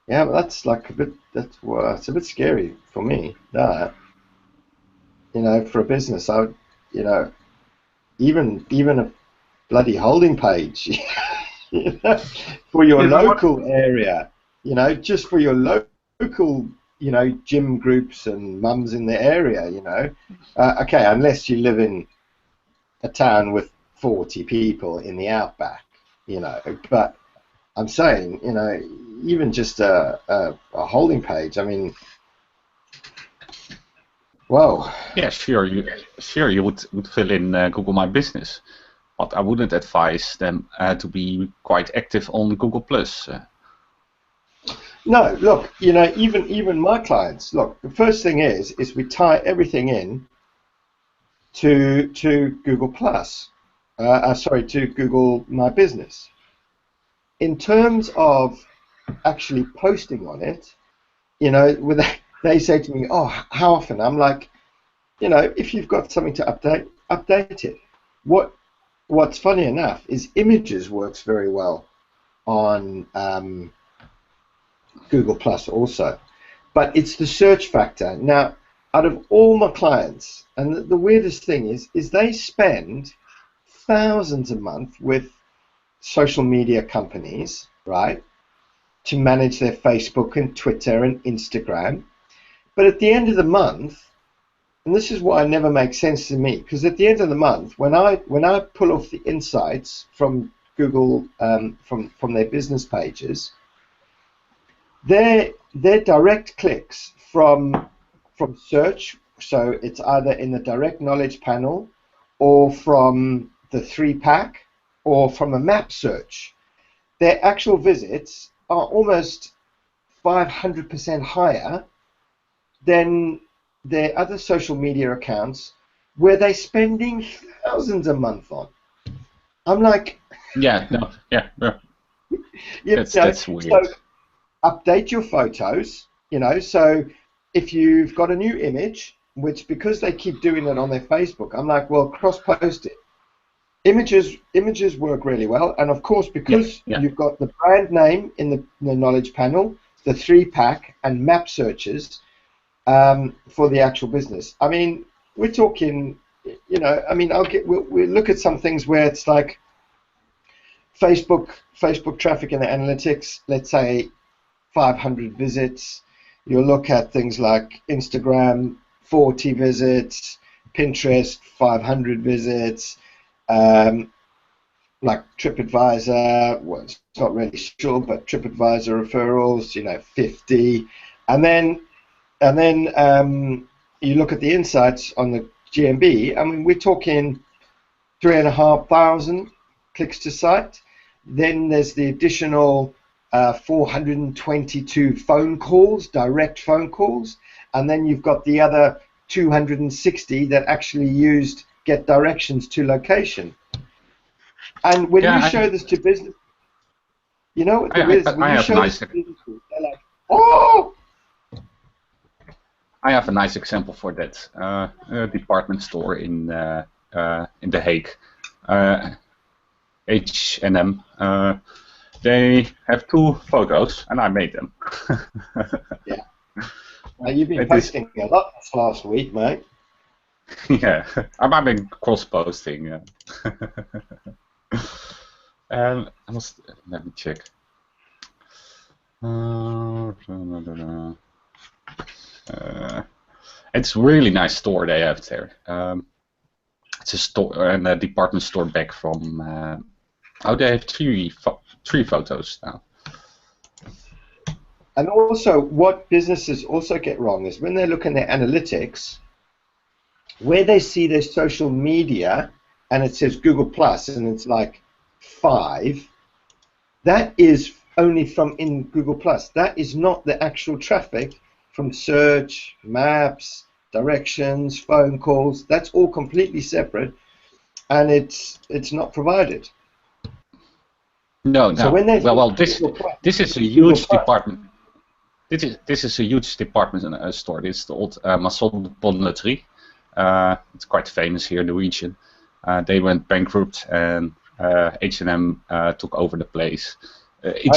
Yeah, but that's like it's a bit scary for me. That, you know, for a business, I would, you know, even a bloody holding page, you know, for your local area, you know, just for your local, you know, gym groups and mums in the area, you know. Okay, unless you live in a town with 40 people in the outback, you know. But I'm saying, you know, even just a holding page. I mean, whoa. Yeah, sure. You would fill in Google My Business, but I wouldn't advise them to be quite active on Google Plus. No, look, you know, even my clients. Look, the first thing is we tie everything in to Google Plus. To Google My Business. In terms of actually posting on it, you know, they say to me, "Oh, how often?" I'm like, you know, if you've got something to update it. What's funny enough is images works very well on Google Plus also, but it's the search factor. Now, out of all my clients, and the weirdest thing is they spend thousands a month with social media companies, right, to manage their Facebook and Twitter and Instagram. But at the end of the month, and this is what never makes sense to me, because at the end of the month, when I pull off the insights from Google, from their business pages, their direct clicks from search, so it's either in the direct knowledge panel or from the 3-pack or from a map search, their actual visits are almost 500% higher than their other social media accounts where they're spending thousands a month on. I'm like... Yeah, no, yeah. That's weird. So update your photos, you know, so if you've got a new image, which because they keep doing it on their Facebook, I'm like, well, cross-post it. Images work really well, and of course, because you've got the brand name in the knowledge panel, the 3-pack, and map searches for the actual business. I mean, we're talking, you know, I mean, we'll look at some things where it's like Facebook traffic and analytics, let's say 500 visits. You'll look at things like Instagram, 40 visits, Pinterest, 500 visits, like TripAdvisor, well, it's not really sure, but TripAdvisor referrals, you know, 50, and then you look at the insights on the GMB. I mean, we're talking 3,500 clicks to site. Then there's the additional 422 phone calls, direct phone calls, and then you've got the other 260 that actually used get directions to location. And when you show this to business, you know what there is. When you show this to businesses, they're like, "Oh!" I have a nice example for that. A department store in The Hague, H&M. They have 2 photos, and I made them. Yeah. You've been posting a lot this last week, mate. Yeah, I've been cross-posting. Let me check. It's a really nice store they have there. It's a store and a department store back from. They have three photos now. And also, what businesses also get wrong is when they look in their analytics, where they see their social media and it says Google Plus and it's like 5, that is only from in Google Plus. That is not the actual traffic from search, maps, directions, phone calls. That's all completely separate, and it's not provided. No. So when they this is a huge department. This is a huge department store. This is the old Maison de Bonneterie. It's quite famous here in the region. They went bankrupt and H&M took over the place. It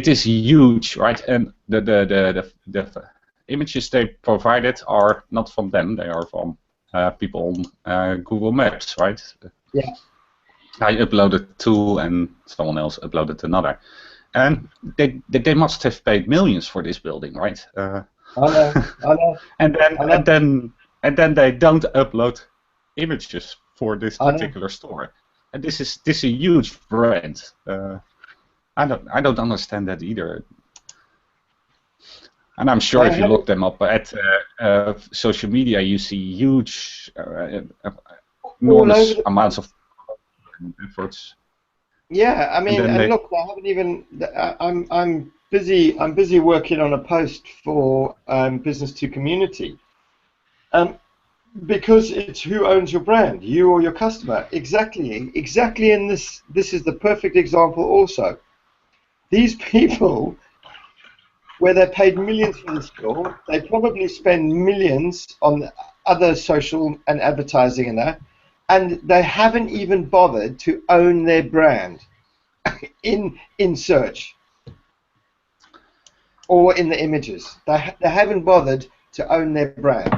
is huge, right? And the images they provided are not from them. They are from people on Google Maps, right? Yeah. I uploaded 2 and someone else uploaded another. And they must have paid millions for this building, right? I know. And then they don't upload images for this particular store. And this is a huge brand. I don't understand that either. And I'm sure if you look them up at social media, you see huge, enormous amounts of efforts. Yeah, I mean, and look, I haven't even. I'm busy working on a post for Business to Community, because it's who owns your brand, you or your customer. Exactly, and this is the perfect example. Also, these people, where they paid millions for the store, they probably spend millions on other social and advertising and that. And they haven't even bothered to own their brand in search or in the images. They haven't bothered to own their brand.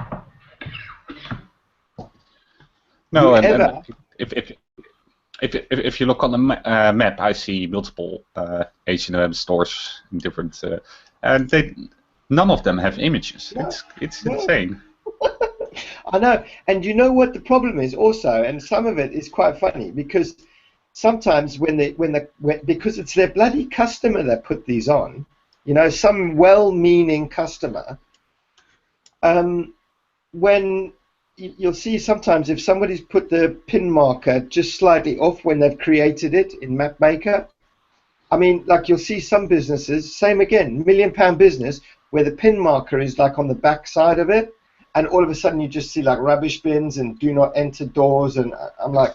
No, and if you look on the map, I see multiple H&M stores in different, and none of them have images. Yeah. It's insane. I know, and you know what the problem is also, and some of it is quite funny because sometimes because it's their bloody customer that put these on, you know, some well-meaning customer, when you'll see sometimes if somebody's put the pin marker just slightly off when they've created it in MapMaker, I mean, like you'll see some businesses, same again, £1 million business, where the pin marker is like on the back side of it. And all of a sudden, you just see like rubbish bins and do not enter doors, and I'm like,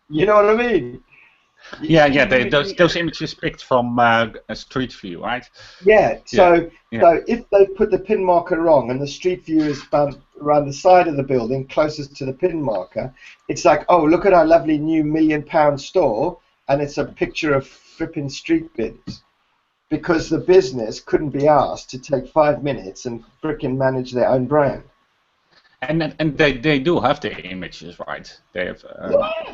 you know what I mean? Those images picked from a Street View, right? Yeah. So if they put the pin marker wrong and the Street View is around the side of the building, closest to the pin marker, it's like, oh, look at our lovely new £1 million store, and it's a picture of flipping street bins. Because the business couldn't be asked to take 5 minutes and frickin' manage their own brand. And they do have the images, right? They have,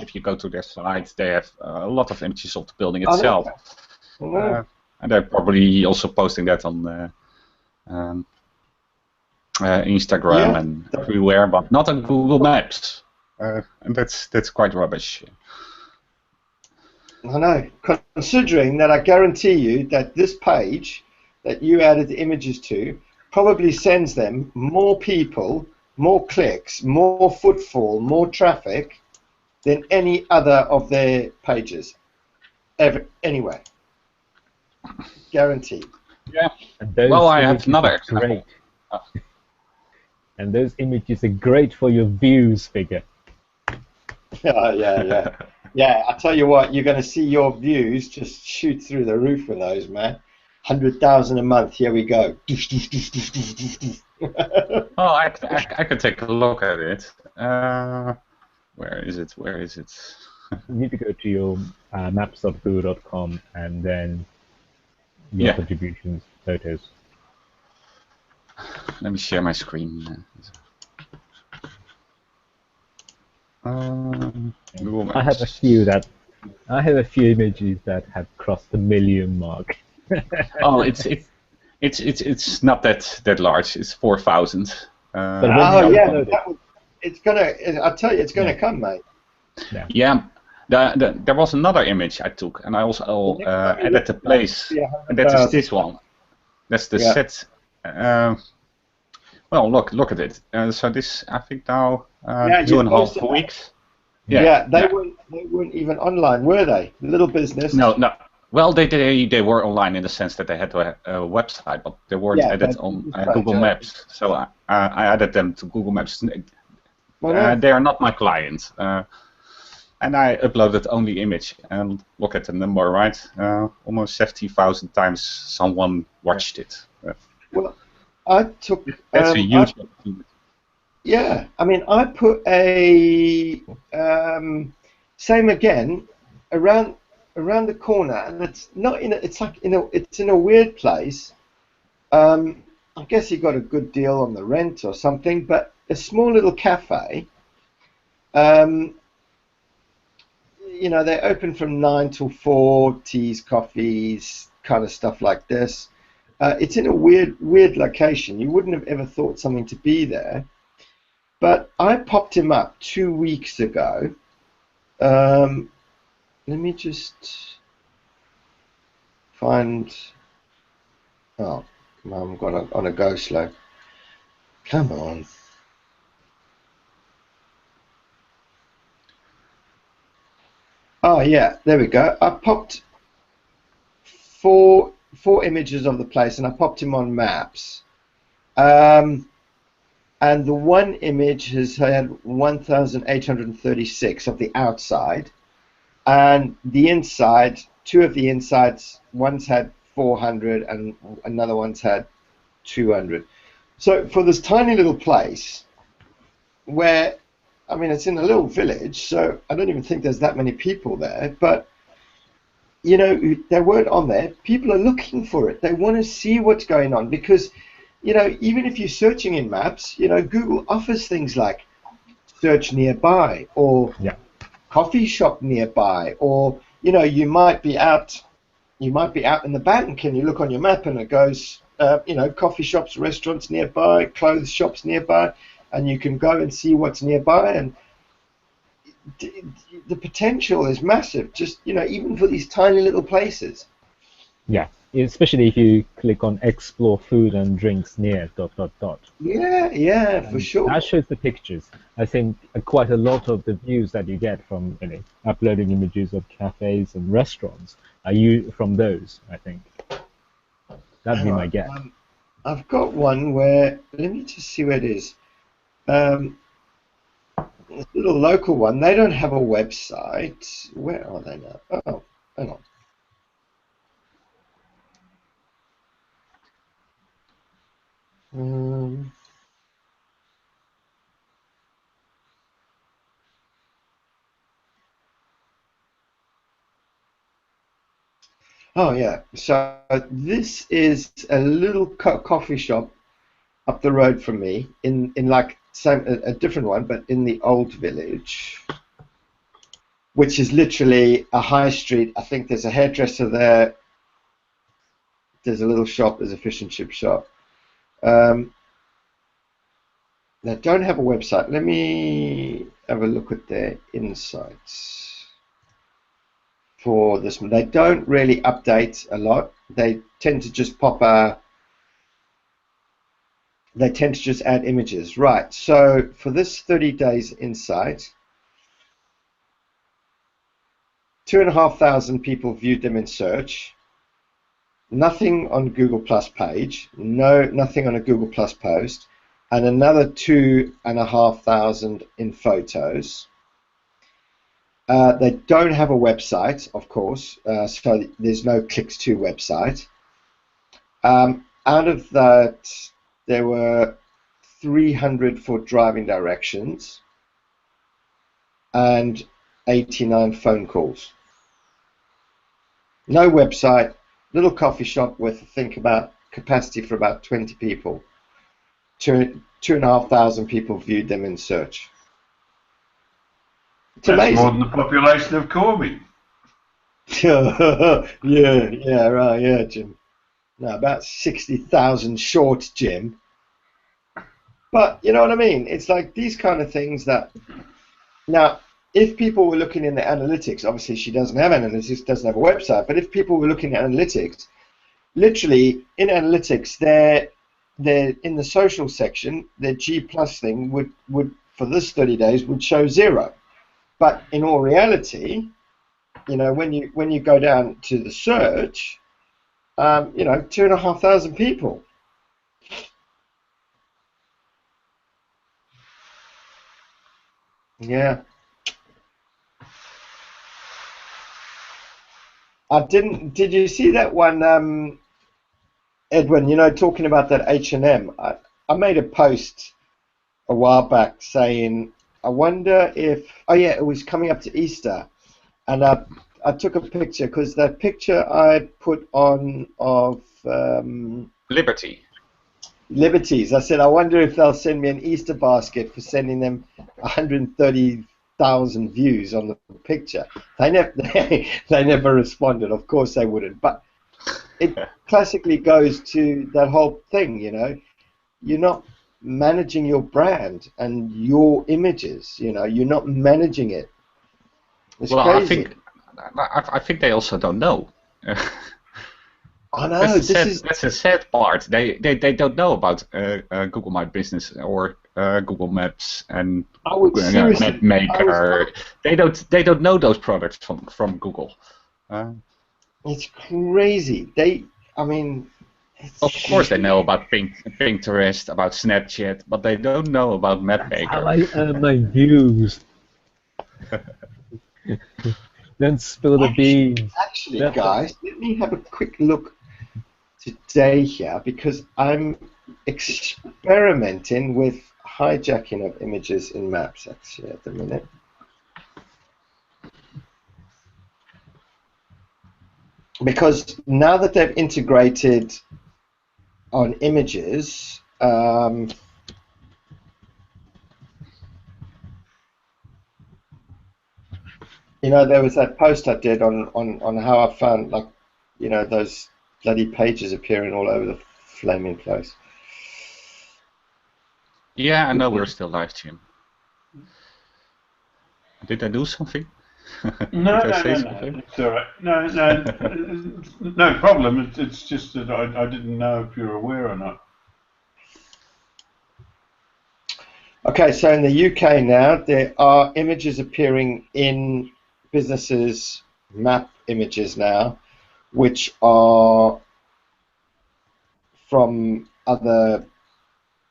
if you go to their site, they have a lot of images of the building itself. I know. And they're probably also posting that on Instagram and everywhere, but not on Google Maps. And that's quite rubbish. I know, considering that I guarantee you that this page that you added the images to probably sends them more people more clicks, more footfall, more traffic than any other of their pages ever, anywhere. Guaranteed. Yeah. And those Well, I have images another are example. great. And those images are great for your views figure. Yeah, I tell you what, you're going to see your views just shoot through the roof with those, man. 100,000 a month. Here we go. Oh, I could take a look at it. Where is it? Where is it? You need to go to your maps.google.com and then your Yeah. contributions, photos. Let me share my screen. Google Maps. I have a few images that have crossed the million mark. Oh, it's not that large. It's 4,000. But when Oh you yeah, upload it, it's gonna. I tell you, it's gonna come, mate. Yeah. There was another image I took, and I also added the place. And that is this one. That's the set. Well, look at it. So this, I think now 2.5 weeks. Yeah, they weren't even online, were they? Little business. No. Well, they were online in the sense that they had a website, but they weren't added on Google Maps. So I added them to Google Maps. They are not my clients. And I uploaded only image, and look at the number, right? Almost 70,000 times someone watched it. Well, I took. That's a huge opportunity. Yeah, I mean, I put a same again around the corner, and it's not in. It's in a weird place. I guess he got a good deal on the rent or something, but a small little cafe. You know, they open from 9 till 4, teas, coffees, kind of stuff like this. It's in a weird location. You wouldn't have ever thought something to be there. But I popped him up 2 weeks ago. Let me just find. Oh, I'm on a go slow. Come on. Oh yeah, there we go. I popped four images of the place, and I popped him on maps. And the one image has had 1,836 of the outside, and the inside, two of the insides, one's had 400 and another one's had 200. So for this tiny little place, where, I mean, it's in a little village, so I don't even think there's that many people there, but you know, they weren't on there. People are looking for it. They want to see what's going on because, you know, even if you're searching in maps, you know, Google offers things like search nearby or coffee shop nearby, or, you know, you might be out in the bank and you look on your map and it goes, you know, coffee shops, restaurants nearby, clothes shops nearby, and you can go and see what's nearby. And the potential is massive, just, you know, even for these tiny little places. Yeah, especially if you click on explore food and drinks near ... Yeah, for sure. That shows the pictures. I think quite a lot of the views that you get from, you know, uploading images of cafes and restaurants are from those, I think. That'd be my guess. I've got one where, let me just see where it is. This little local one, they don't have a website. Where are they now? Oh, hang on. Oh yeah, so this is a little coffee shop up the road from me in like a different one, but in the old village, which is literally a high street. I think there's a hairdresser there. There's a little shop. There's a fish and chip shop. They don't have a website. Let me have a look at their insights for this one. They don't really update a lot. They tend to just pop a they tend to just add images. Right, so for this 30 days insight, 2,500 people viewed them in search. Nothing on Google Plus page, nothing on a Google Plus post, and another 2,500 in photos. They don't have a website, of course, so there's no clicks to website. Out of that, there were 300 for driving directions and 89 phone calls. No website, little coffee shop with, I think, about capacity for about 20 people. 2,500 people viewed them in search. It's That's amazing. more than the population of Corby. yeah, right, yeah, Jim. No, about 60,000 short, Jim. But you know what I mean? It's like these kind of things that... Now, if people were looking in the analytics, obviously she doesn't have analytics, doesn't have a website, but if people were looking at analytics, literally in analytics, they're in the social section, their G plus thing would for this 30 days would show 0. But in all reality, you know, when you go down to the search, you know, 2,500 people. Yeah. Did you see that one, Edwin, you know, talking about that H&M? I made a post a while back saying, I wonder if, oh yeah, it was coming up to Easter, and I took a picture, because that picture I put on of Liberties. I said, I wonder if they'll send me an Easter basket for sending them 130,000 views on the picture. They never responded. Of course they wouldn't. But it classically goes to that whole thing, you know. You're not managing your brand and your images, you know. You're not managing it. It's crazy. I think they also don't know. I know. That's the sad part. They don't know about Google My Business or Google Maps and Map Maker. They don't know those products from Google. It's crazy. I mean. Of course, they know about Pinterest, about Snapchat, but they don't know about Map Maker. How I earn my views. Don't spill the beans. Actually, guys, let me have a quick look today here, because I'm experimenting with hijacking of images in maps actually at the minute. Because now that they've integrated on images, you know, there was that post I did on how I found, like, you know, those bloody pages appearing all over the flaming place. Yeah, I know we're still live, Jim. Did I do something? No, it's all right. No problem. It's just that I didn't know if you're aware or not. Okay, so in the UK now, there are images appearing in businesses, map images now, which are from other,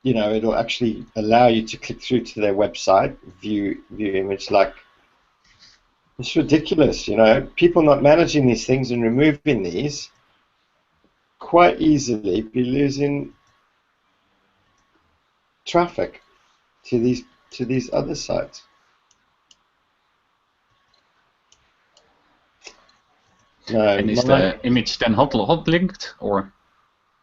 you know, it'll actually allow you to click through to their website, view image. Like, it's ridiculous, you know, people not managing these things and removing these quite easily be losing traffic to these other sites. No, and is the image then hot linked, or?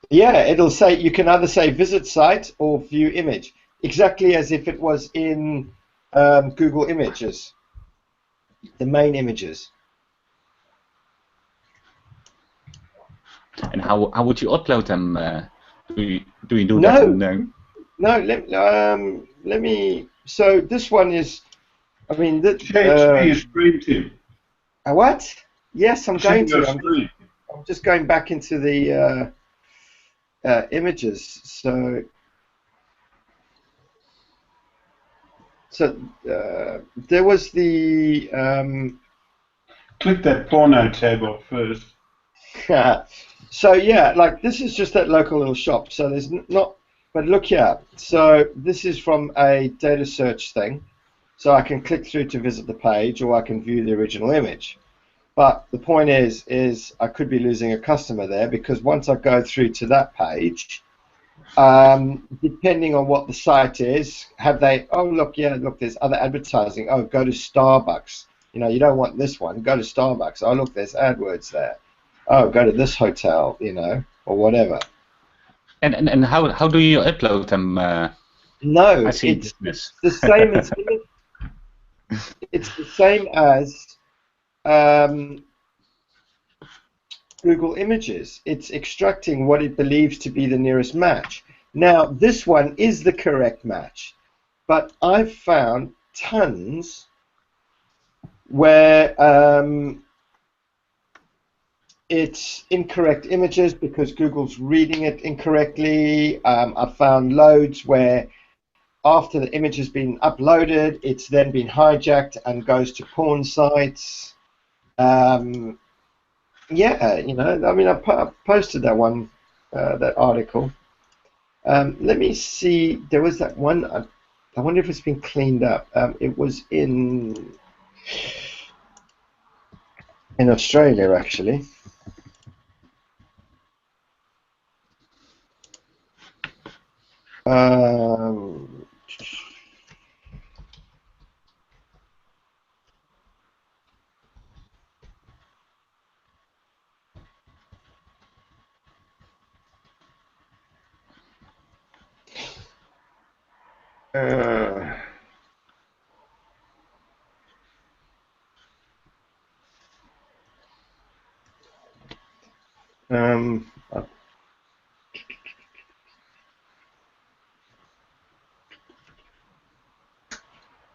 Yeah, it'll say, you can either say visit site or view image, exactly as if it was in Google Images, the main images. And how would you upload them? Do you do that? No. Let me. So this one is, I mean, share your screen, Tim. What? Yes, I'm going to. I'm just going back into the images. So So there was the Click that porno tab off first. so yeah, like this is just that local little shop. So there's not, but look here. So this is from a data search thing. So I can click through to visit the page, or I can view the original image. But the point is I could be losing a customer there, because once I go through to that page, depending on what the site is, have they, oh look, yeah, look, there's other advertising. Oh, go to Starbucks. You know, you don't want this one. Go to Starbucks. Oh, look, there's AdWords there. Oh, go to this hotel, you know, or whatever. And how do you upload them? No, I see it's this. the same as it's the same as Google Images. It's extracting what it believes to be the nearest match. Now, this one is the correct match, but I've found tons where it's incorrect images because Google's reading it incorrectly. I've found loads where after the image has been uploaded, it's then been hijacked and goes to porn sites. Yeah, you know, I mean, I posted that one, that article. Let me see. There was that one. I wonder if it's been cleaned up. It was in Australia, actually.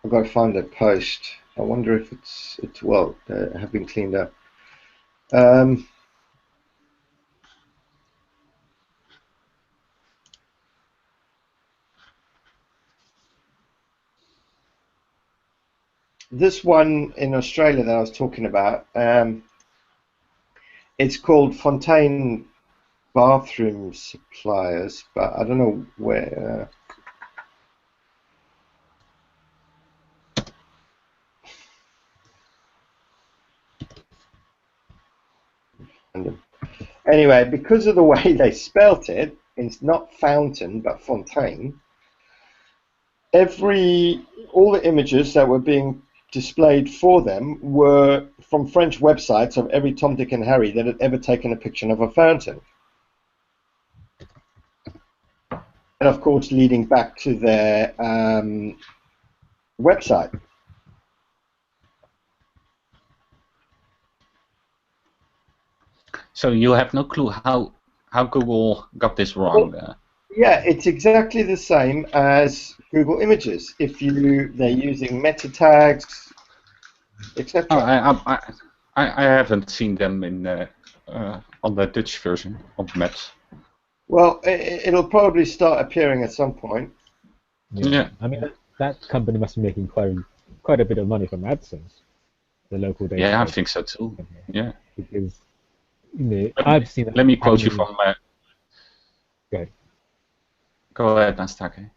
I've got to find that post. I wonder if it's well, have been cleaned up. This one in Australia that I was talking about, it's called Fontaine Bathroom Suppliers, but I don't know where. Anyway, because of the way they spelt it, it's not fountain but fontaine. All the images that were being displayed for them were from French websites of every Tom, Dick, and Harry that had ever taken a picture of a fountain, and of course leading back to their website. So you have no clue how Google got this wrong. Yeah, it's exactly the same as Google Images. They're using meta tags, etc. Oh, I haven't seen them in on the Dutch version of Maps. Well, it'll probably start appearing at some point. Yeah. I mean, that company must be making quite a bit of money from AdSense, the local data. Yeah, I think so too. Yeah. Because I've seen. Let me quote you from. Go ahead. Go ahead, Nastake.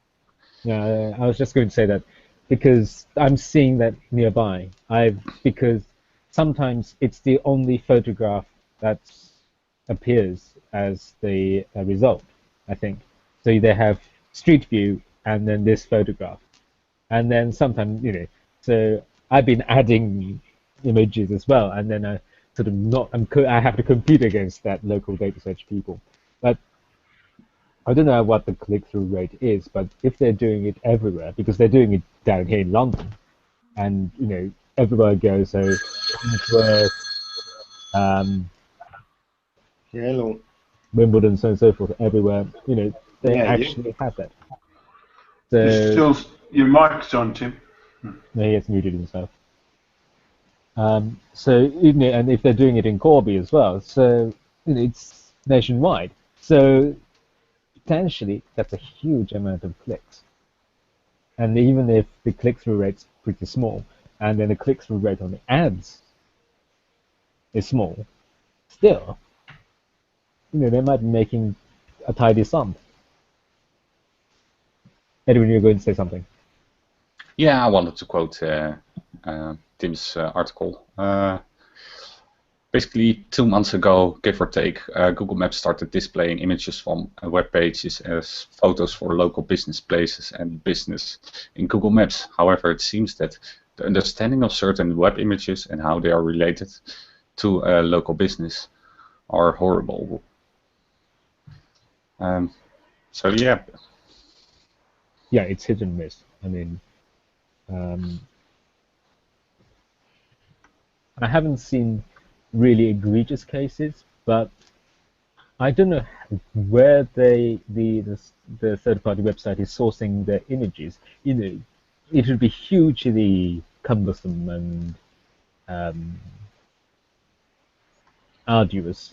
Yeah, I was just going to say that because I'm seeing that nearby. Because sometimes it's the only photograph that appears as the result, I think. So they have Street View and then this photograph, and then sometimes So I've been adding images as well, and then I sort of I have to compete against that local data search people, but. I don't know what the click-through rate is, but if they're doing it everywhere, because they're doing it down here in London, and everywhere goes, so Wandsworth, Wimbledon, so on and so forth, everywhere, they actually have that. So Your mic's on, Tim. No, he has muted himself. So and if they're doing it in Corby as well, so it's nationwide. So potentially, that's a huge amount of clicks. And even if the click-through rate's pretty small, and then the click-through rate on the ads is small, still, they might be making a tidy sum. Edwin, you're going to say something. Yeah, I wanted to quote Tim's article. Basically, 2 months ago, give or take, Google Maps started displaying images from web pages as photos for local business places and business in Google Maps. However, it seems that the understanding of certain web images and how they are related to a local business are horrible. So yeah. Yeah, it's hit and miss. I mean, I haven't seen really egregious cases, but I don't know where the third-party website is sourcing their images. It would be hugely cumbersome and arduous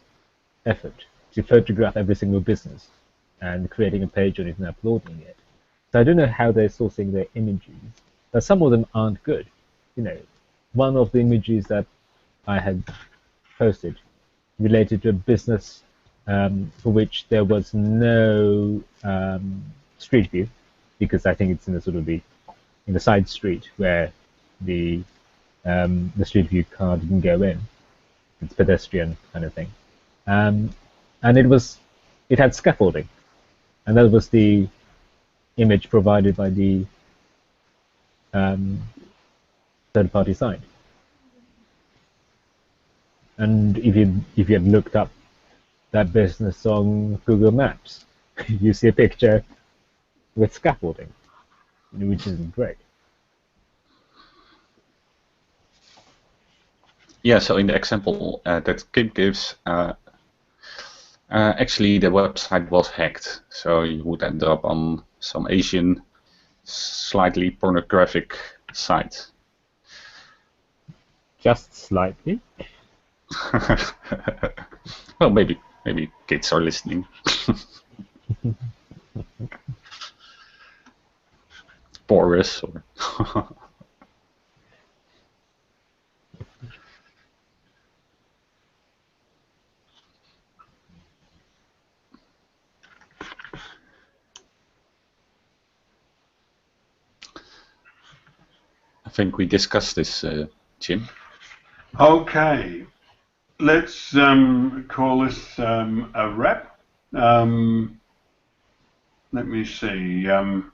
effort to photograph every single business and creating a page on it and uploading it. So I don't know how they're sourcing their images. But some of them aren't good. One of the images that I had posted related to a business for which there was no street view, because I think it's in the side street where the street view car didn't go in. It's pedestrian kind of thing, and it had scaffolding, and that was the image provided by the third-party site. And if you had looked up that business on Google Maps, you see a picture with scaffolding, which isn't great. Yeah, so in the example that Kim gives, actually the website was hacked, so you would end up on some Asian, slightly pornographic site. Just slightly? Well, maybe kids are listening. Porous or I think we discussed this, Jim. Okay, let's call this a wrap. Let me see. Yep.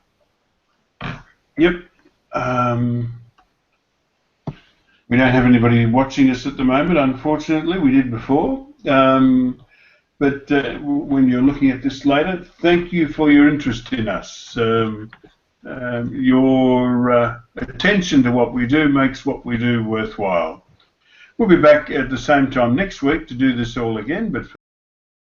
We don't have anybody watching us at the moment, unfortunately. We did before. But when you're looking at this later, thank you for your interest in us. Your attention to what we do makes what we do worthwhile. We'll be back at the same time next week to do this all again, but